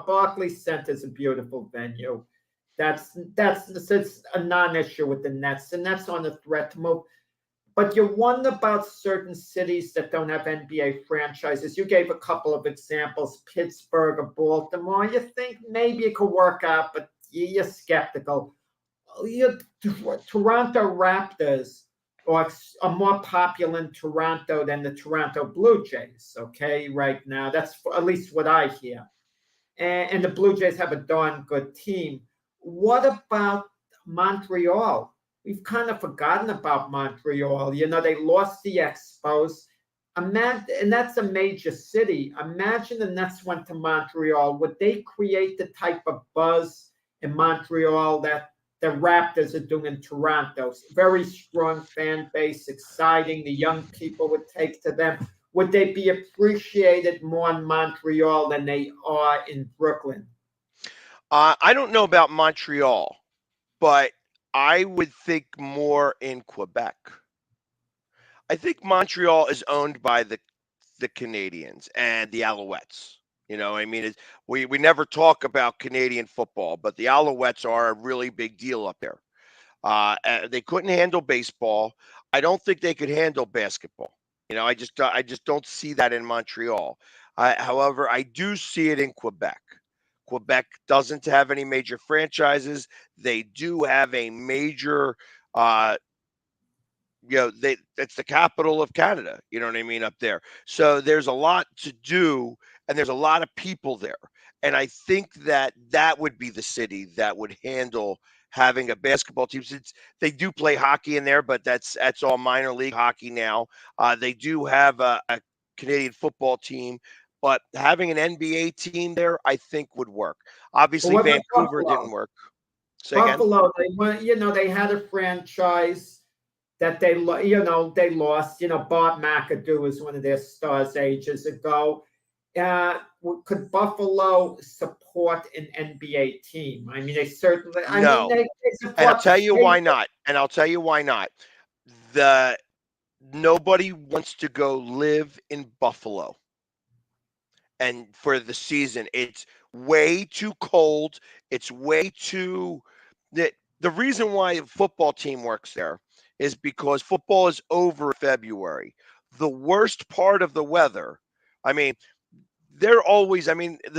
Barclays Center is a beautiful venue. That's a non-issue with the Nets. The Nets on the threat to move. But you wonder about certain cities that don't have NBA franchises. You gave a couple of examples, Pittsburgh or Baltimore. You think maybe it could work out, but you're skeptical. Toronto Raptors are more popular in Toronto than the Toronto Blue Jays, okay, right now. That's at least what I hear. and the Blue Jays have a darn good team. What about Montreal? We've kind of forgotten about Montreal. You know, they lost the Expos. And that's a major city. Imagine the Nets went to Montreal. Would they create the type of buzz in Montreal that the Raptors are doing in Toronto? Very strong fan base, exciting. The young people would take to them. Would they be appreciated more in Montreal than they are in Brooklyn? I don't know about Montreal, but I would think more in Quebec. I think Montreal is owned by the Canadians and the Alouettes. You know, I mean, we never talk about Canadian football, but the Alouettes are a really big deal up there. They couldn't handle baseball. I don't think they could handle basketball. You know, I just don't see that in Montreal. However, I do see it in Quebec. Quebec doesn't have any major franchises. They do have a major it's the capital of Canada, you know what I mean, up there. So there's a lot to do and there's a lot of people there. And I think that would be the city that would handle having a basketball team. Since they do play hockey in there, but that's all minor league hockey now. They do have a Canadian football team, but having an NBA team there, I think would work. Obviously, Vancouver didn't work. Buffalo, they went, they had a franchise that they lost. Bob McAdoo was one of their stars ages ago. Could Buffalo support an NBA team? I mean, they certainly. No. And I'll tell you why not. Nobody wants to go live in Buffalo. And for the season, it's way too cold. It's way too. The reason why a football team works there is because football is over February. The worst part of the weather, the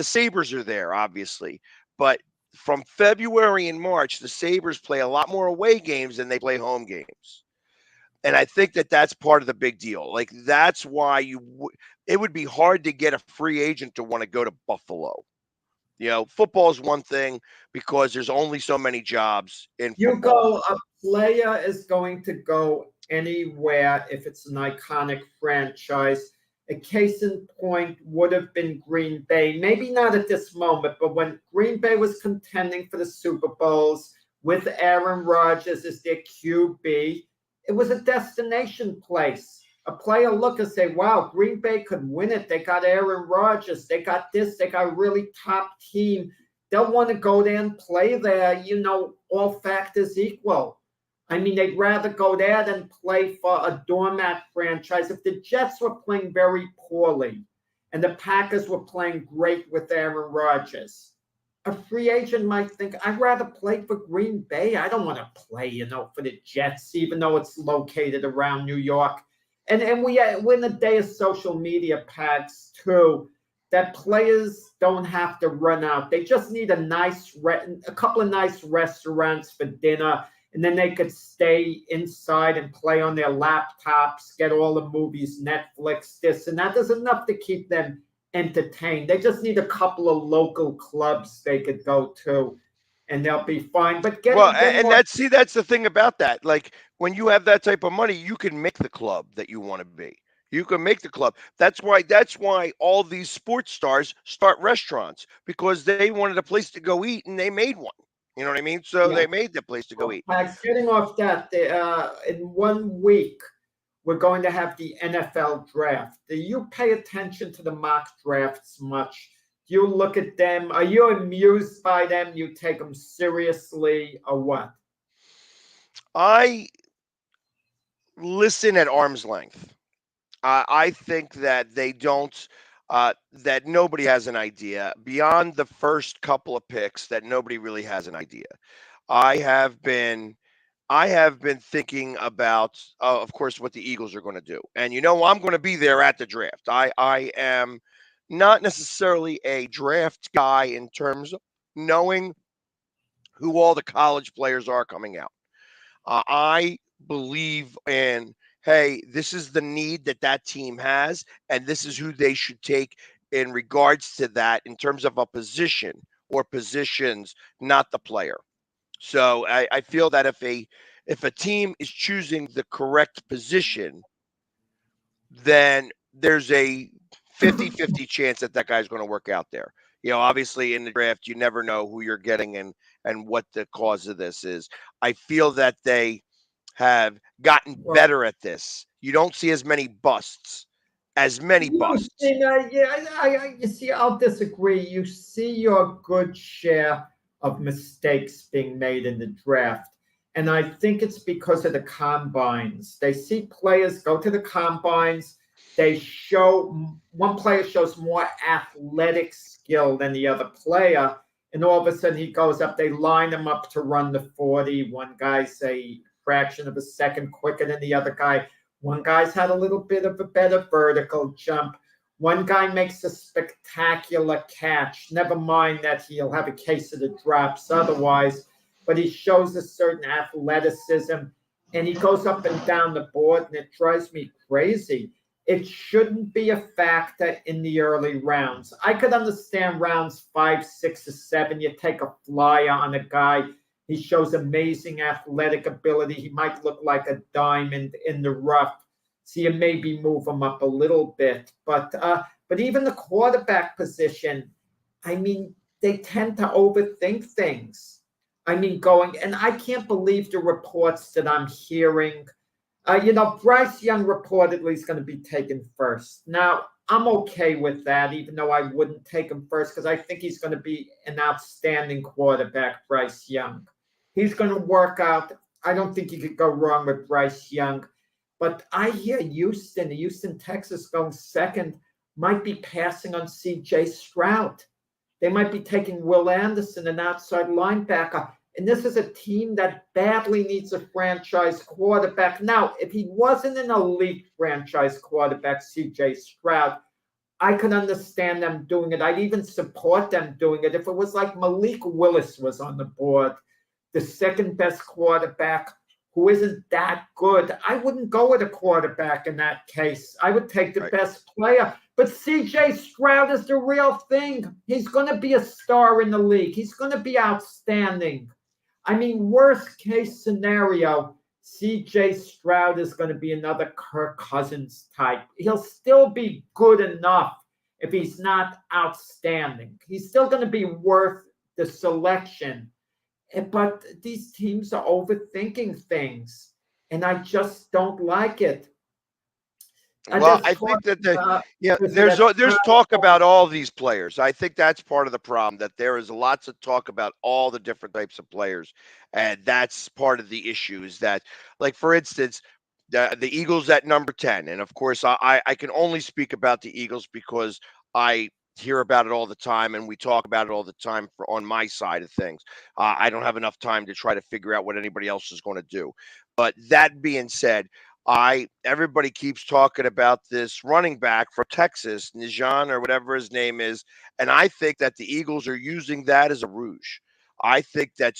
Sabres are there, obviously, but from February and March, the Sabres play a lot more away games than they play home games. And I think that that's part of the big deal. Like, that's why it would be hard to get a free agent to want to go to Buffalo. You know, football is one thing because there's only so many jobs in football. A player is going to go anywhere if it's an iconic franchise. A case in point would have been Green Bay. Maybe not at this moment, but when Green Bay was contending for the Super Bowls with Aaron Rodgers as their QB, it was a destination place. A player look and say, wow, Green Bay could win it. They got Aaron Rodgers. They got this. They got a really top team. They'll want to go there and play there, all factors equal. I mean, they'd rather go there than play for a doormat franchise. If the Jets were playing very poorly and the Packers were playing great with Aaron Rodgers, a free agent might think, I'd rather play for Green Bay. I don't want to play, for the Jets, even though it's located around New York. And we're in a day of social media, Pags, too, that players don't have to run out. They just need a couple of nice restaurants for dinner, and then they could stay inside and play on their laptops, get all the movies, Netflix, this and that. There's enough to keep them entertained. They just need a couple of local clubs they could go to, and they'll be fine. But that's the thing about that. Like, when you have that type of money, you can make the club that you want to be. You can make the club. That's why all these sports stars start restaurants, because they wanted a place to go eat and they made one. You know what I mean? So they made the place to go eat. Getting off that, in 1 week, we're going to have the NFL draft. Do you pay attention to the mock drafts much? Do you look at them? Are you amused by them? You take them seriously, or what? I listen at arm's length. I think that they don't, that nobody has an idea beyond the first couple of picks, that nobody really has an idea. I have been thinking about, of course, what the Eagles are going to do. And, I'm going to be there at the draft. I am not necessarily a draft guy in terms of knowing who all the college players are coming out. I believe in, hey, this is the need that team has, and this is who they should take in regards to that in terms of a position or positions, not the player. So I feel that if a team is choosing the correct position, then there's a 50-50 chance that that guy's going to work out there. Obviously in the draft, you never know who you're getting and what the cause of this is. I feel that they have gotten better at this. You don't see as many busts. You see, I'll disagree. You see your good share of mistakes being made in the draft. And I think it's because of the combines. They see players go to the combines. One player shows more athletic skill than the other player. And all of a sudden he goes up, they line him up to run the 40. One guy's a fraction of a second quicker than the other guy. One guy's had a little bit of a better vertical jump. One guy makes a spectacular catch. Never mind that he'll have a case of the drops otherwise, but he shows a certain athleticism and he goes up and down the board, and it drives me crazy. It shouldn't be a factor in the early rounds. I could understand rounds 5, 6, or 7. You take a flyer on a guy. He shows amazing athletic ability. He might look like a diamond in the rough. So you maybe move him up a little bit. But even the quarterback position, I mean, they tend to overthink things. I mean, and I can't believe the reports that I'm hearing. Bryce Young reportedly is going to be taken first. Now, I'm okay with that, even though I wouldn't take him first, because I think he's going to be an outstanding quarterback, Bryce Young. He's going to work out. I don't think you could go wrong with Bryce Young. But I hear Houston, Texas going second, might be passing on C.J. Stroud. They might be taking Will Anderson, an outside linebacker. And this is a team that badly needs a franchise quarterback. Now, if he wasn't an elite franchise quarterback, C.J. Stroud, I could understand them doing it. I'd even support them doing it if it was like Malik Willis was on the board, the second best quarterback who isn't that good. I wouldn't go with a quarterback in that case. I would take the best player. But C.J. Stroud is the real thing. He's going to be a star in the league. He's going to be outstanding. I mean, worst case scenario, C.J. Stroud is going to be another Kirk Cousins type. He'll still be good enough if he's not outstanding. He's still going to be worth the selection. But these teams are overthinking things, and I just don't like it. Well, I think that there's talk about all these players. I think that's part of the problem, that there is lots of talk about all the different types of players, and that's part of the issue. Is that, like, for instance, the Eagles at number 10, and of course I can only speak about the Eagles because I hear about it all the time and we talk about it all the time on my side of things. I don't have enough time to try to figure out what anybody else is going to do. But that being said, everybody keeps talking about this running back for Texas, Nijan or whatever his name is, and I think that the Eagles are using that as a rouge. I think that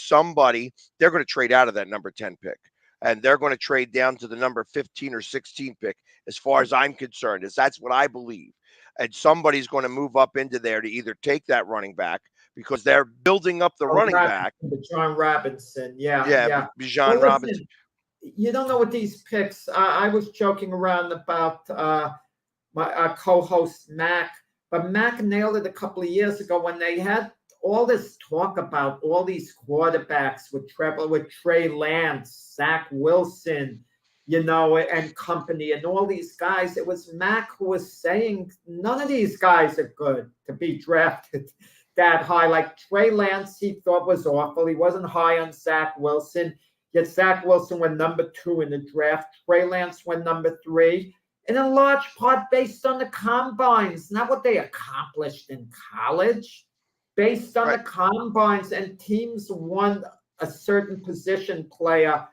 they're going to trade out of that number 10 pick, and they're going to trade down to the number 15 or 16 pick, as far as I'm concerned, that's what I believe. And somebody's going to move up into there to either take that running back, because they're building up the running back. John Robinson, yeah. Bijan Robinson. You don't know what these picks. I was joking around about my co-host Mac, but Mac nailed it a couple of years ago when they had all this talk about all these quarterbacks with Trey Lance, Zach Wilson, and company, and all these guys. It was Mac who was saying none of these guys are good to be drafted that high. Like Trey Lance, he thought was awful. He wasn't high on Zach Wilson. Yet Zach Wilson went number 2 in the draft. Trey Lance went number 3. And in large part based on the combines, not what they accomplished in college. Based on the combines, and teams want a certain position player,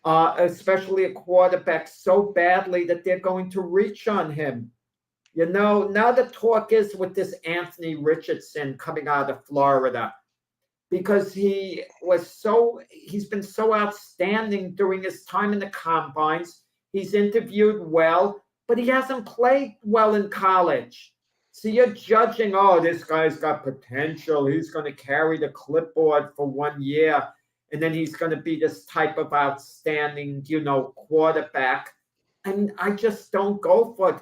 especially a quarterback, so badly that they're going to reach on him. Now the talk is with this Anthony Richardson coming out of Florida, because he's been so outstanding during his time in the combines. He's interviewed well, but he hasn't played well in college. So you're judging, oh, this guy's got potential. He's going to carry the clipboard for 1 year, and then he's going to be this type of outstanding, quarterback. And I just don't go for it.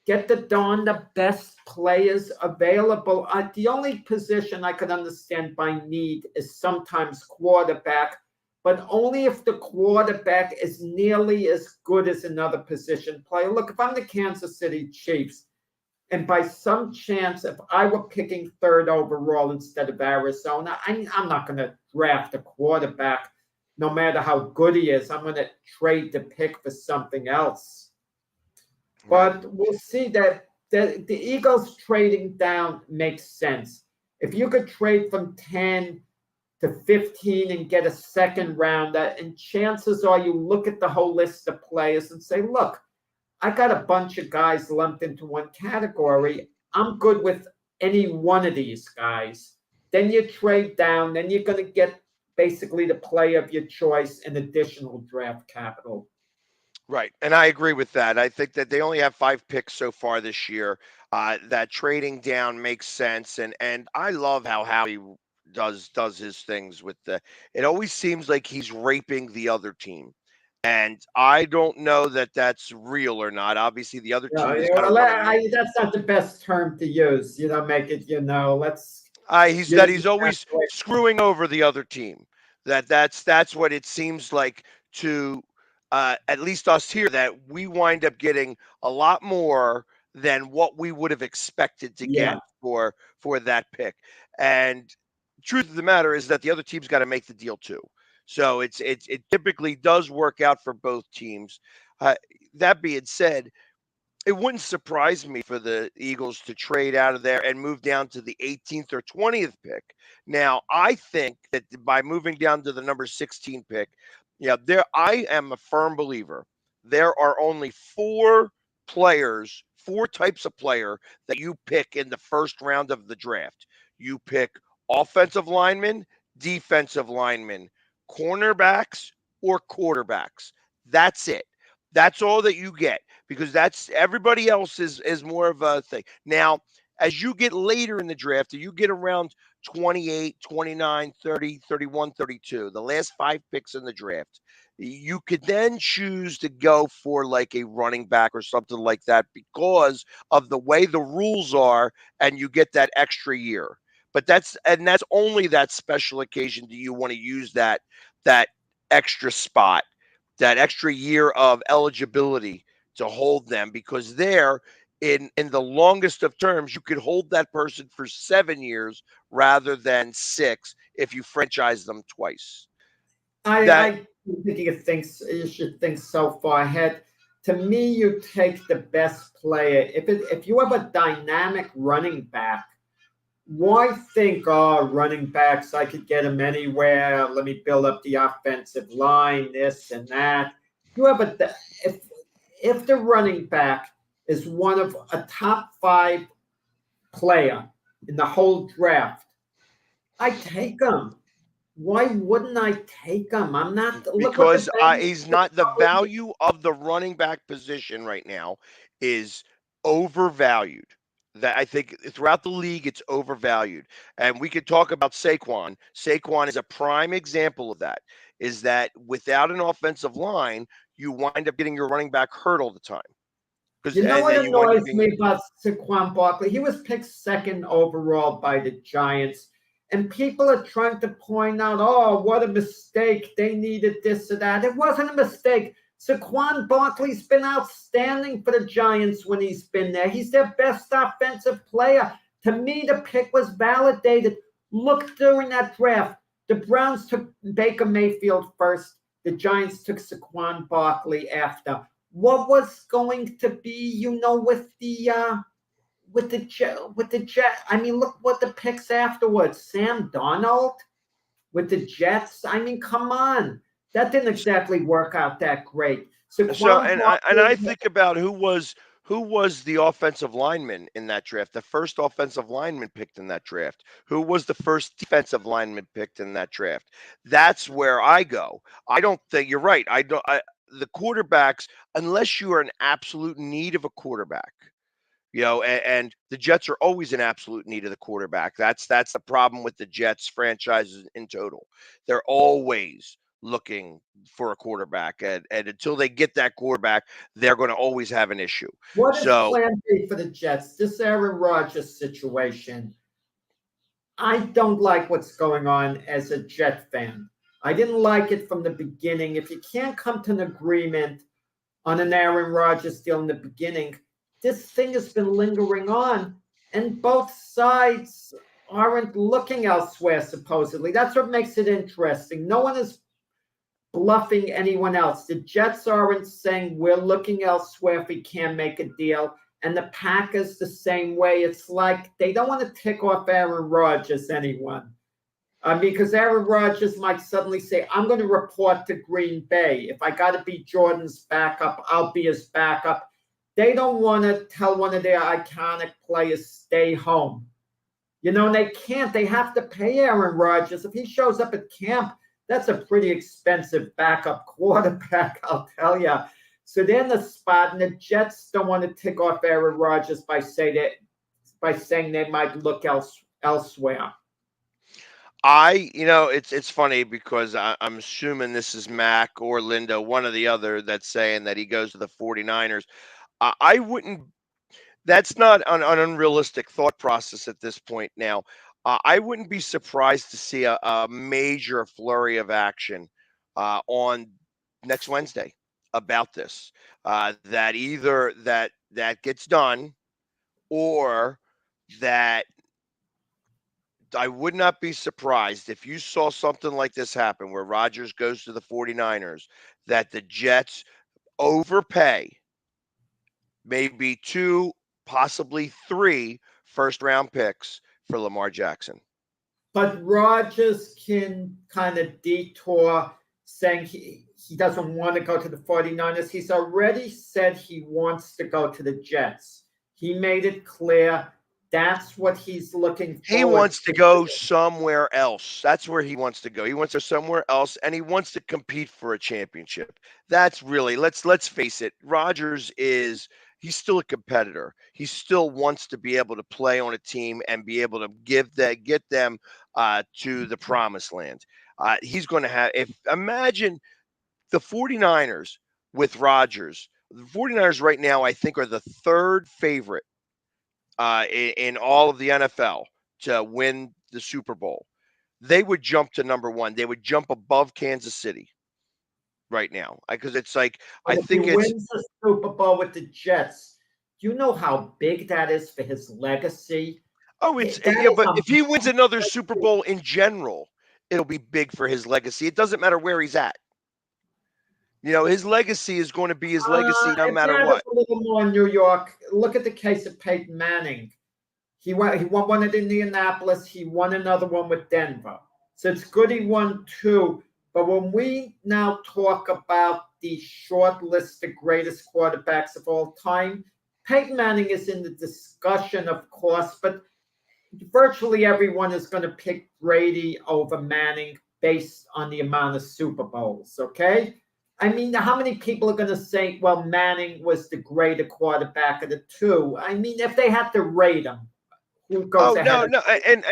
Get the best players available. The only position I could understand by need is sometimes quarterback, but only if the quarterback is nearly as good as another position player. Look, if I'm the Kansas City Chiefs, and by some chance, if I were picking 3rd overall instead of Arizona, I'm not going to draft a quarterback no matter how good he is. I'm going to trade the pick for something else. But we'll see that the Eagles trading down makes sense. If you could trade from 10 to 15 and get a second rounder, and chances are you look at the whole list of players and say, look, I got a bunch of guys lumped into one category. I'm good with any one of these guys. Then you trade down, then you're going to get basically the player of your choice and additional draft capital. Right. And I agree with that. I think that they only have 5 picks so far this year. That trading down makes sense. And I love how Howie does his things with it always seems like he's raping the other team. And I don't know that that's real or not. Obviously, the other team is that's not the best term to use. Make it, let's. He's always screwing over the other team. That's what it seems like to at least us here, that we wind up getting a lot more than what we would have expected to get for that pick. And truth of the matter is that the other team's got to make the deal too. So it typically does work out for both teams. That being said, it wouldn't surprise me for the Eagles to trade out of there and move down to the 18th or 20th pick. Now, I think that by moving down to the number 16 pick, I am a firm believer. There are only 4 types of player that you pick in the first round of the draft. You pick offensive linemen, defensive linemen, cornerbacks, or quarterbacks. That's it. That's all that you get, because that's everybody else is more of a thing. Now, as you get later in the draft, you get around 28, 29, 30, 31, 32, the last 5 picks in the draft, you could then choose to go for like a running back or something like that because of the way the rules are, and you get that extra year. But that's only that special occasion do you want to use that extra spot, that extra year of eligibility to hold them, because there in the longest of terms, you could hold that person for 7 years rather than 6 if you franchise them twice. I think you should think so far ahead. To me, you take the best player. If you have a dynamic running back, why think, running backs, I could get them anywhere. Let me build up the offensive line, this and that. You have if the running back is one of a top 5 player in the whole draft, I take him. Why wouldn't I take him? I'm not, because he's not, the value of the running back position right now is overvalued. That I think throughout the league, it's overvalued. And we could talk about Saquon. Saquon is a prime example of that, is that without an offensive line, you wind up getting your running back hurt all the time. You know what annoys me about Saquon Barkley? He was picked 2nd overall by the Giants. And people are trying to point out, oh, what a mistake. They needed this or that. It wasn't a mistake. Saquon Barkley's been outstanding for the Giants when he's been there. He's their best offensive player. To me, the pick was validated. Look, during that draft, the Browns took Baker Mayfield first. The Giants took Saquon Barkley after. What was going to be, with the Jets? I mean, look what the picks afterwards. Sam Darnold with the Jets. I mean, come on. That didn't exactly work out that great. I think about who was the offensive lineman in that draft, the first offensive lineman picked in that draft, who was the first defensive lineman picked in that draft. That's where I go. I don't think you're right. The quarterbacks, unless you are in absolute need of a quarterback, And the Jets are always in absolute need of the quarterback. That's the problem with the Jets franchises in total. They're always looking for a quarterback, and until they get that quarterback, they're going to always have an issue. What is So plan B for the Jets? This Aaron Rodgers situation. I don't like what's going on as a Jet fan. I didn't like it from the beginning. If you can't come to an agreement on an Aaron Rodgers deal in the beginning, this thing has been lingering on, and both sides aren't looking elsewhere, supposedly. That's what makes it interesting. No one is bluffing anyone else. The Jets aren't saying we're looking elsewhere if we can't make a deal. And the Packers the same way. It's like they don't want to tick off Aaron Rodgers, anyone. Because Aaron Rodgers might suddenly say, I'm going to report to Green Bay. If I got to be Jordan's backup, I'll be his backup. They don't want to tell one of their iconic players, stay home. They can't. They have to pay Aaron Rodgers. If he shows up at camp, that's a pretty expensive backup quarterback, I'll tell you. So they're in the spot, and the Jets don't want to tick off Aaron Rodgers by saying they might look elsewhere. It's funny because I'm assuming this is Mac or Linda, one or the other, that's saying that he goes to the 49ers. I wouldn't. That's not an unrealistic thought process at this point now. I wouldn't be surprised to see a major flurry of action on next Wednesday about this. That either that gets done, or that I would not be surprised if you saw something like this happen where Rodgers goes to the 49ers, that the Jets overpay maybe 2, possibly 3 first-round picks for Lamar Jackson. But Rodgers can kind of detour, saying he doesn't want to go to the 49ers. He's already said he wants to go to the Jets. He made it clear that's what he's looking for. He wants to go somewhere else. That's where he wants to go. He wants to go somewhere else, and he wants to compete for a championship. That's really, let's face it, Rodgers he's still a competitor. He still wants to be able to play on a team and be able to get them to the promised land. He's going to imagine the 49ers with Rodgers. The 49ers right now, I think, are the 3rd favorite in all of the NFL to win the Super Bowl. They would jump to number 1. They would jump above Kansas City right now, because it's like, but if he wins the Super Bowl with the Jets, you know how big that is for his legacy. But if he wins another Super Bowl in general, it'll be big for his legacy. It doesn't matter where he's at. His legacy is going to be his legacy no matter what. A little more in New York. Look at the case of Peyton Manning. He won one at Indianapolis. He won another one with Denver. So it's good he won 2. But when we now talk about the short list of greatest quarterbacks of all time, Peyton Manning is in the discussion, of course, but virtually everyone is going to pick Brady over Manning based on the amount of Super Bowls, okay? I mean, how many people are going to say, well, Manning was the greater quarterback of the 2? I mean, if they had to rate him, who goes ahead? No. And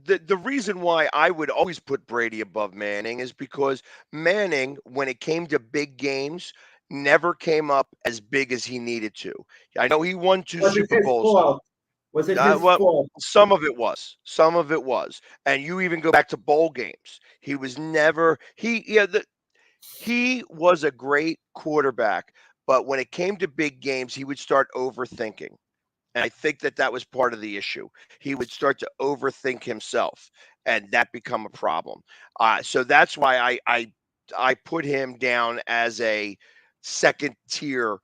the reason why I would always put Brady above Manning is because Manning, when it came to big games, never came up as big as he needed to. I know he won 2 Super Bowls. Was it his fault? Some of it was. And you even go back to bowl games. He was never he was a great quarterback, but when it came to big games, he would start overthinking. And I think that was part of the issue. He would start to overthink himself, and that become a problem. So that's why I put him down as a second tier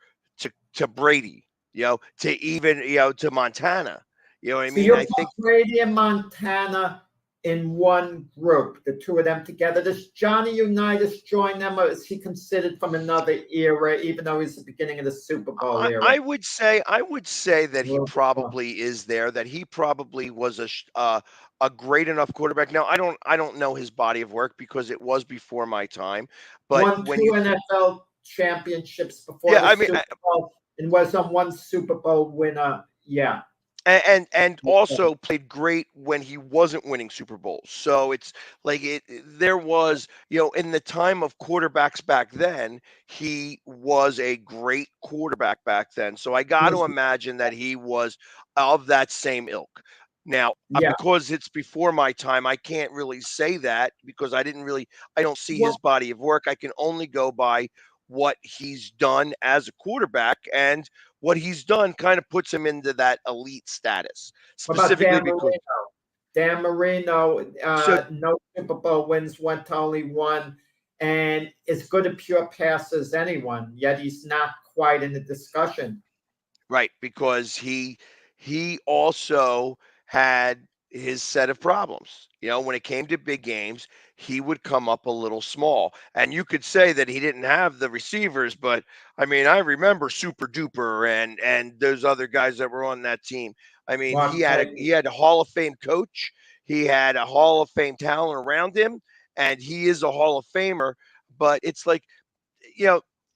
to Brady, to Montana. You know what I mean? So I think Brady and Montana in one group, the 2 of them together. Does Johnny Unitas join them, or is he considered from another era, even though he's the beginning of the Super Bowl era? I would say that he probably is there. That he probably was a great enough quarterback. Now I don't know his body of work because it was before my time. But won 2 NFL championships before the Super Bowl, and was on 1 Super Bowl winner Yeah. And also played great when he wasn't winning Super Bowls. So it's like there was, in the time of quarterbacks back then, he was a great quarterback back then. So I got to imagine that he was of that same ilk. Now, Yeah. because it's before my time, I can't really say that because I don't see his body of work. I can only go by what he's done as a quarterback, and what he's done kind of puts him into that elite status. What about Specifically Dan because Marino? Dan Marino, no Super Bowl wins, went to only one, and as good a pure passer as anyone, yet he's not quite in the discussion. right, because he also had his set of problems. When it came to big games, he would come up a little small. And you could say that he didn't have the receivers, but I mean, I remember Super Duper and those other guys that were on that team. I mean, he had a Hall of Fame coach, he had a Hall of Fame talent around him, and he is a Hall of Famer. But it's like,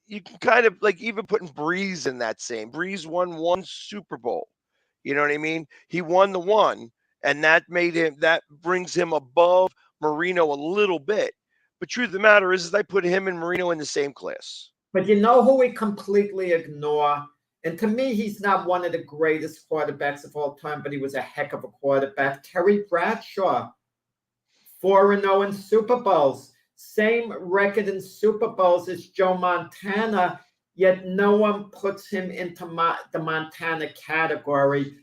you can kind of like even putting Breeze in that same. Breeze won one Super Bowl. You know what I mean? He won the one, and that brings him above Marino a little bit. But truth of the matter is I put him and Marino in the same class. But you know who we completely ignore? And to me, he's not one of the greatest quarterbacks of all time, but he was a heck of a quarterback. Terry Bradshaw, 4-0 in Super Bowls. Same record in Super Bowls as Joe Montana, yet no one puts him into the Montana category.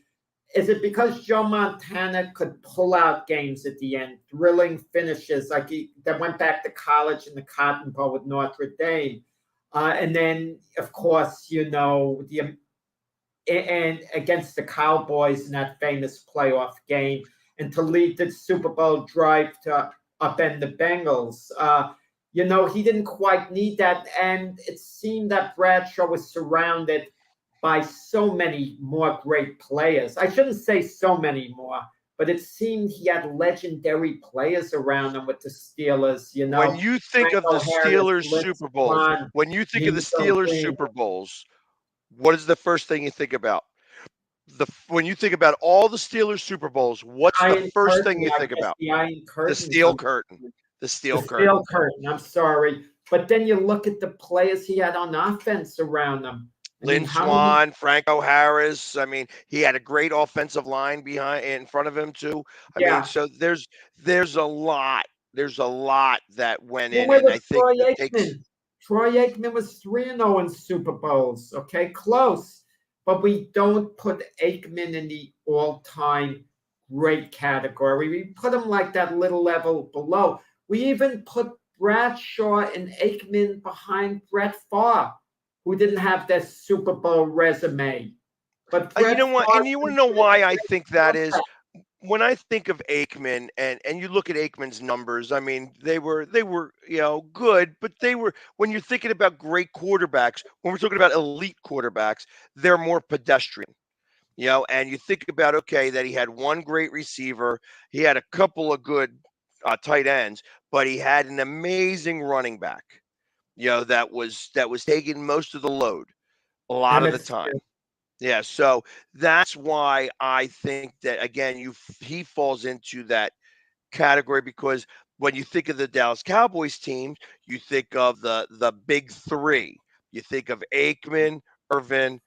Is it because Joe Montana could pull out games at the end, thrilling finishes, like that went back to college in the Cotton Bowl with Notre Dame? And then, of course, and against the Cowboys in that famous playoff game, and to lead the Super Bowl drive to upend the Bengals. He didn't quite need that. And it seemed that Bradshaw was surrounded by so many more great players. I shouldn't say so many more, but it seemed he had legendary players around him with the Steelers. When you think of the Steelers Super Bowls, Super Bowls, what is the first thing you think about? When you think about all the Steelers Super Bowls, what's the first thing you think about? The Iron Curtain. The Steel Curtain. The Steel Curtain. Steel Curtain. I'm sorry. But then you look at the players he had on offense around him. Lynn Swann, Franco Harris. I mean, he had a great offensive line in front of him too. I mean, so there's a lot. There's a lot that went in, and I think Troy Aikman was 3-0 in Super Bowls. Okay, close, but we don't put Aikman in the all-time great category. We put him like that little level below. We even put Bradshaw and Aikman behind Brett Favre, who didn't have that Super Bowl resume. But you know what? And you want to know why I think that is? When I think of Aikman and you look at Aikman's numbers, I mean, they were good, but when you're thinking about great quarterbacks, when we're talking about elite quarterbacks, they're more pedestrian. And you think about, that he had one great receiver, he had a couple of good tight ends, but he had an amazing running back. That was taking most of the load a lot of the time. Yeah, so that's why I think that, again, he falls into that category, because when you think of the Dallas Cowboys team, you think of the big three. You think of Aikman, Irvin,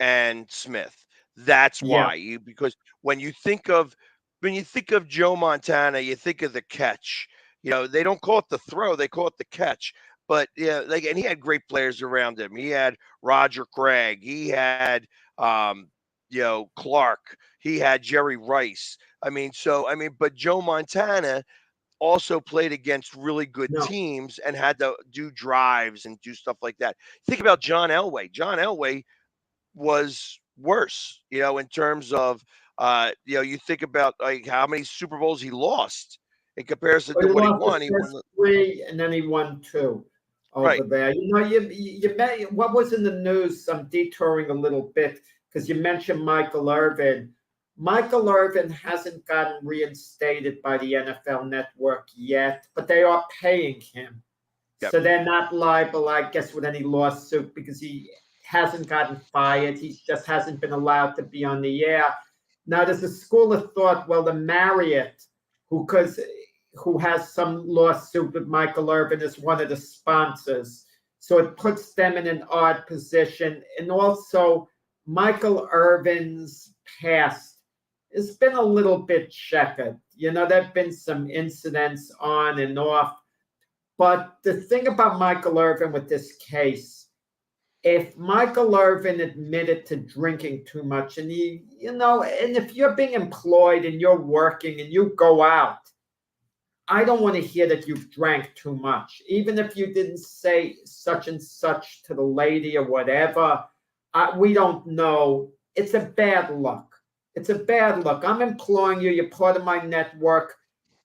and Smith. That's why because when you think of Joe Montana, you think of the catch. They don't call it the throw, they call it the catch. But and he had great players around him. He had Roger Craig. He had Clark. He had Jerry Rice. But Joe Montana also played against really good teams and had to do drives and do stuff like that. Think about John Elway. John Elway was worse, in terms of you think about like how many Super Bowls he lost in comparison to what he won. He won 3, and then he won 2. Over there, what was in the news? I'm detouring a little bit because you mentioned Michael Irvin. Michael Irvin hasn't gotten reinstated by the NFL Network yet, but they are paying him, so they're not liable, I guess, with any lawsuit, because he hasn't gotten fired. He just hasn't been allowed to be on the air. Now, there's a school of thought, well, the Marriott, who has some lawsuit with Michael Irvin, is one of the sponsors. So it puts them in an odd position. And also, Michael Irvin's past has been a little bit checkered. You know, there have been some incidents on and off. But the thing about Michael Irvin with this case, if Michael Irvin admitted to drinking too much, and and if you're being employed and you're working and you go out, I don't want to hear that you've drank too much. Even if you didn't say such and such to the lady or whatever, we don't know. It's a bad look. It's a bad look. I'm employing you. You're part of my network.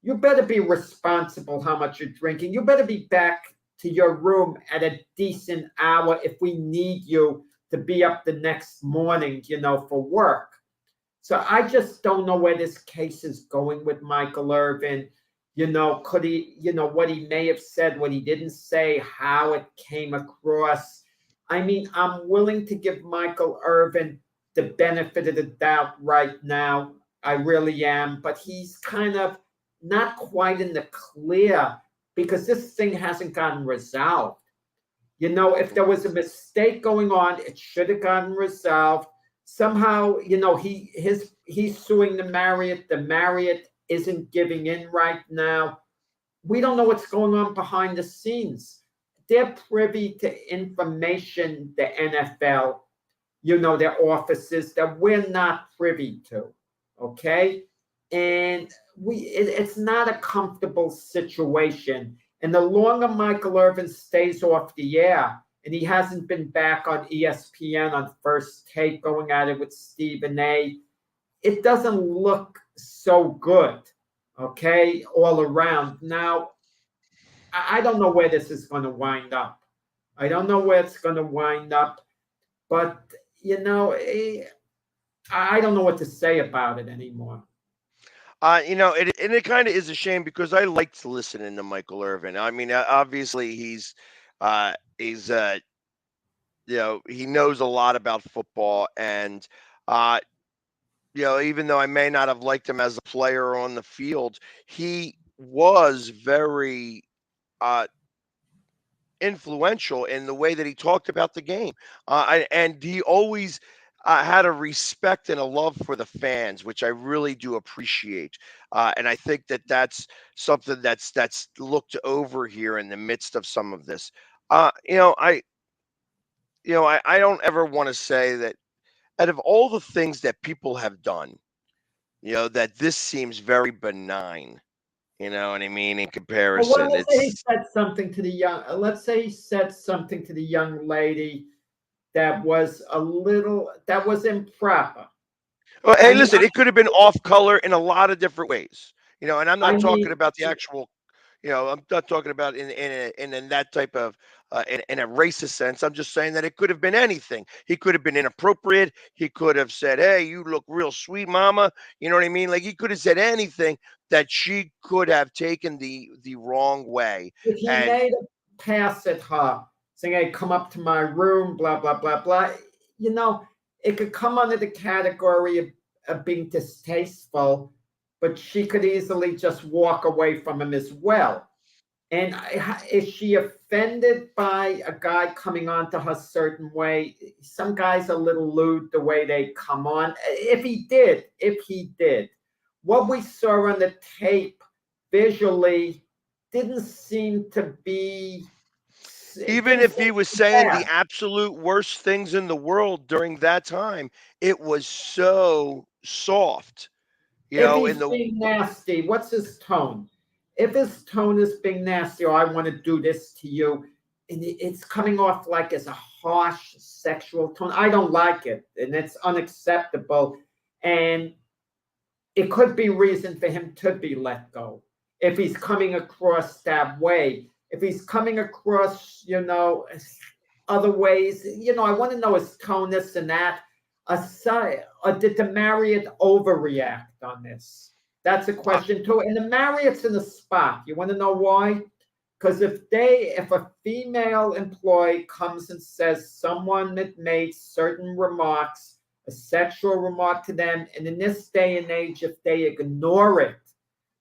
You better be responsible how much you're drinking. You better be back to your room at a decent hour if we need you to be up the next morning, for work. So I just don't know where this case is going with Michael Irvin. Could he, what he may have said, what he didn't say, how it came across. I mean, I'm willing to give Michael Irvin the benefit of the doubt right now. I really am. But he's kind of not quite in the clear because this thing hasn't gotten resolved. If there was a mistake going on, it should have gotten resolved. Somehow, he's suing the Marriott. The Marriott isn't giving in right now. We don't know what's going on behind the scenes. They're privy to information, the NFL, their offices that we're not privy to, okay? And it's not a comfortable situation. And the longer Michael Irvin stays off the air, and he hasn't been back on ESPN on First Take going at it with Stephen A., it doesn't look so good, okay, all around. Now, I don't know where this is going to wind up. I don't know where it's going to wind up. But, I don't know what to say about it anymore. It kind of is a shame because I liked listening to Michael Irvin. I mean, obviously he knows a lot about football, and even though I may not have liked him as a player on the field, he was very influential in the way that he talked about the game, and he always had a respect and a love for the fans, which I really do appreciate. And I think that that's something that's looked over here in the midst of some of this. I don't ever want to say that out of all the things that people have done, that this seems very benign. You know what I mean? In comparison, well, let's say he said something to the young. Let's say he said something to the young lady that was improper. Well, hey, listen, it could have been off color in a lot of different ways, and I'm not talking about the actual, I'm not talking about in that type of, in a racist sense. I'm just saying that it could have been anything. He could have been inappropriate. He could have said, "Hey, you look real sweet, mama." You know what I mean? Like he could have said anything that she could have taken the wrong way. If he made a pass at her, saying, "Hey, come up to my room," blah, blah, blah, blah. It could come under the category of being distasteful, but she could easily just walk away from him as well. And is she offended by a guy coming on to her a certain way? Some guys are a little lewd the way they come on. If he did, what we saw on the tape visually didn't seem to be... Even if he was saying the absolute worst things in the world during that time, it was so soft. If he's being nasty, what's his tone? If his tone is being nasty, or I want to do this to you, and it's coming off like as a harsh sexual tone, I don't like it, and it's unacceptable. And it could be reason for him to be let go if he's coming across that way. If he's coming across, other ways, I want to know his tone, this and that. Aside, or did the Marriott overreact on this? That's a question too. And the Marriott's in the spot. You want to know why? Because if a female employee comes and says someone that made certain remarks, a sexual remark to them, and in this day and age, if they ignore it,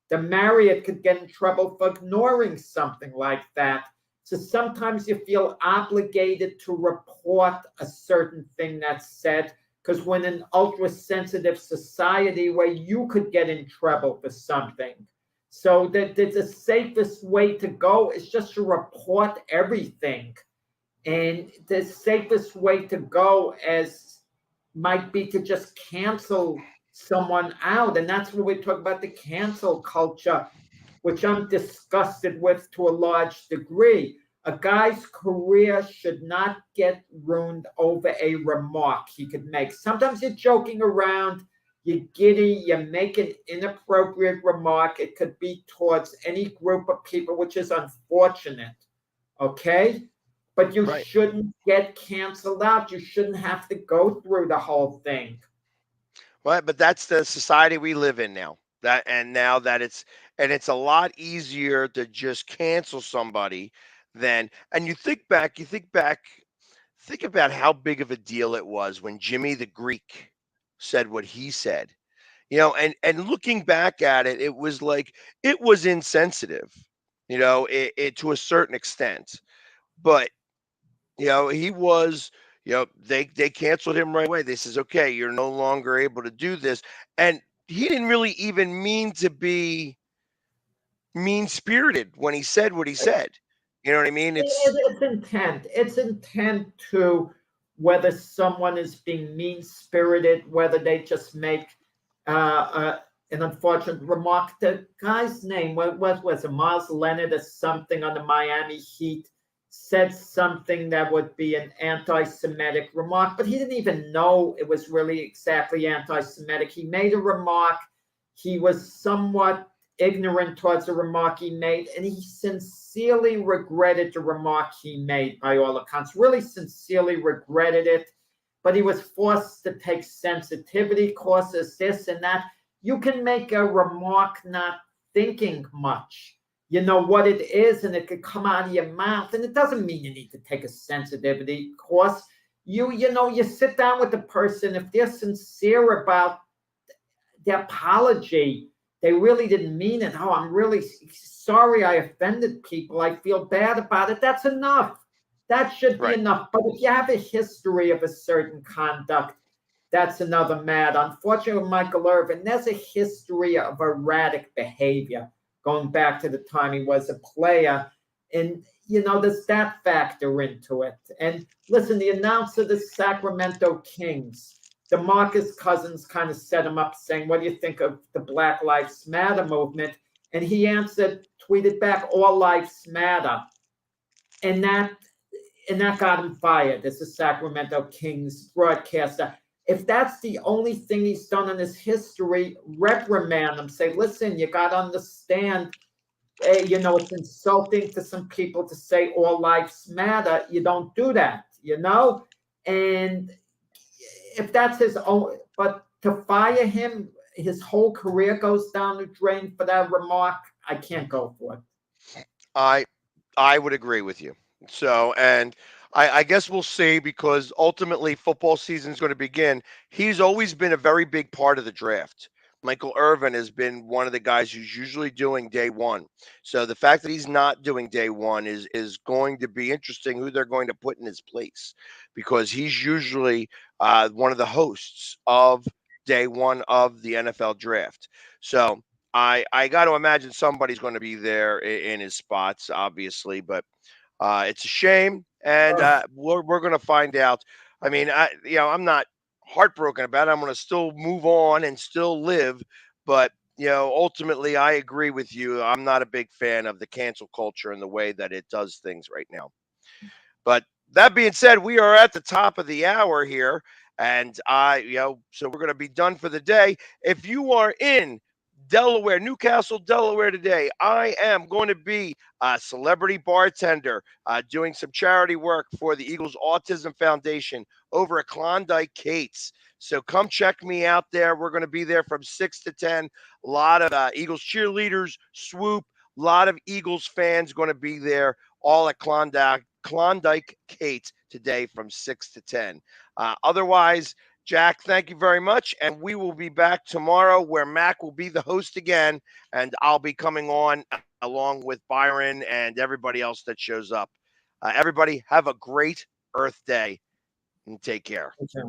the Marriott could get in trouble for ignoring something like that. So sometimes you feel obligated to report a certain thing that's said, because when in an ultra-sensitive society where you could get in trouble for something. So that the safest way to go is just to report everything. And the safest way to go might be to just cancel someone out. And that's what we talk about, the cancel culture, which I'm disgusted with to a large degree. A guy's career should not get ruined over a remark he could make. Sometimes you're joking around, you're giddy, you make an inappropriate remark. It could be towards any group of people, which is unfortunate, okay? But you shouldn't get canceled out. You shouldn't have to go through the whole thing. Right, but that's the society we live in now. Now that it's a lot easier to just cancel somebody than, and think about how big of a deal it was when Jimmy the Greek said what he said. And looking back at it, it was like, it was insensitive, it to a certain extent. But he was, they canceled him right away. They says, okay, you're no longer able to do this. And he didn't really even mean to be mean-spirited when he said what he said. You know what I mean? It's intent. It's intent to whether someone is being mean-spirited, whether they just make an unfortunate remark. The guy's name, what was it, Miles Leonard or something on the Miami Heat, said something that would be an anti-Semitic remark, but he didn't even know it was really exactly anti-Semitic. He made a remark. He was somewhat ignorant towards the remark he made, and he sincerely regretted the remark he made, by all accounts, really sincerely regretted it. But he was forced to take sensitivity courses, this and that. You can make a remark not thinking much. You know what it is, and it could come out of your mouth, and it doesn't mean you need to take a sensitivity course. You sit down with the person. If they're sincere about the apology, they really didn't mean it. Oh, I'm really sorry I offended people. I feel bad about it. That's enough. That should be enough. But if you have a history of a certain conduct, that's another matter. Unfortunately, with Michael Irvin, there's a history of erratic behavior going back to the time he was a player. And, does that factor into it? And listen, the announcer of the Sacramento Kings, DeMarcus Cousins, kind of set him up saying, what do you think of the Black Lives Matter movement? And he tweeted back, all lives matter. And that got him fired as the Sacramento Kings broadcaster. If that's the only thing he's done in his history, reprimand him. Say, listen, you got to understand, it's insulting to some people to say all lives matter. You don't do that, And if that's his own, but to fire him, his whole career goes down the drain for that remark. I can't go for it. I would agree with you. So, and I guess we'll see, because ultimately football season is going to begin. He's always been a very big part of the draft. Michael Irvin has been one of the guys who's usually doing day one. So the fact that he's not doing day one is going to be interesting, who they're going to put in his place, because he's usually one of the hosts of day one of the NFL draft. So I got to imagine somebody's going to be there in his spots, obviously, but it's a shame. And we're going to find out. I mean, I'm not heartbroken about it. I'm going to still move on and still live. But, ultimately, I agree with you. I'm not a big fan of the cancel culture and the way that it does things right now. But that being said, we are at the top of the hour here. And so we're going to be done for the day. If you are in Delaware, Newcastle, Delaware today, I am going to be a celebrity bartender doing some charity work for the Eagles Autism Foundation over at Klondike Kate's. So come check me out there. We're going to be there from 6 to 10. A lot of Eagles cheerleaders, swoop, lot of Eagles fans going to be there, all at Klondike Kate today from 6 to 10. Otherwise, Jack, thank you very much. And we will be back tomorrow where Mac will be the host again. And I'll be coming on along with Byron and everybody else that shows up. Everybody have a great Earth Day and take care. Okay.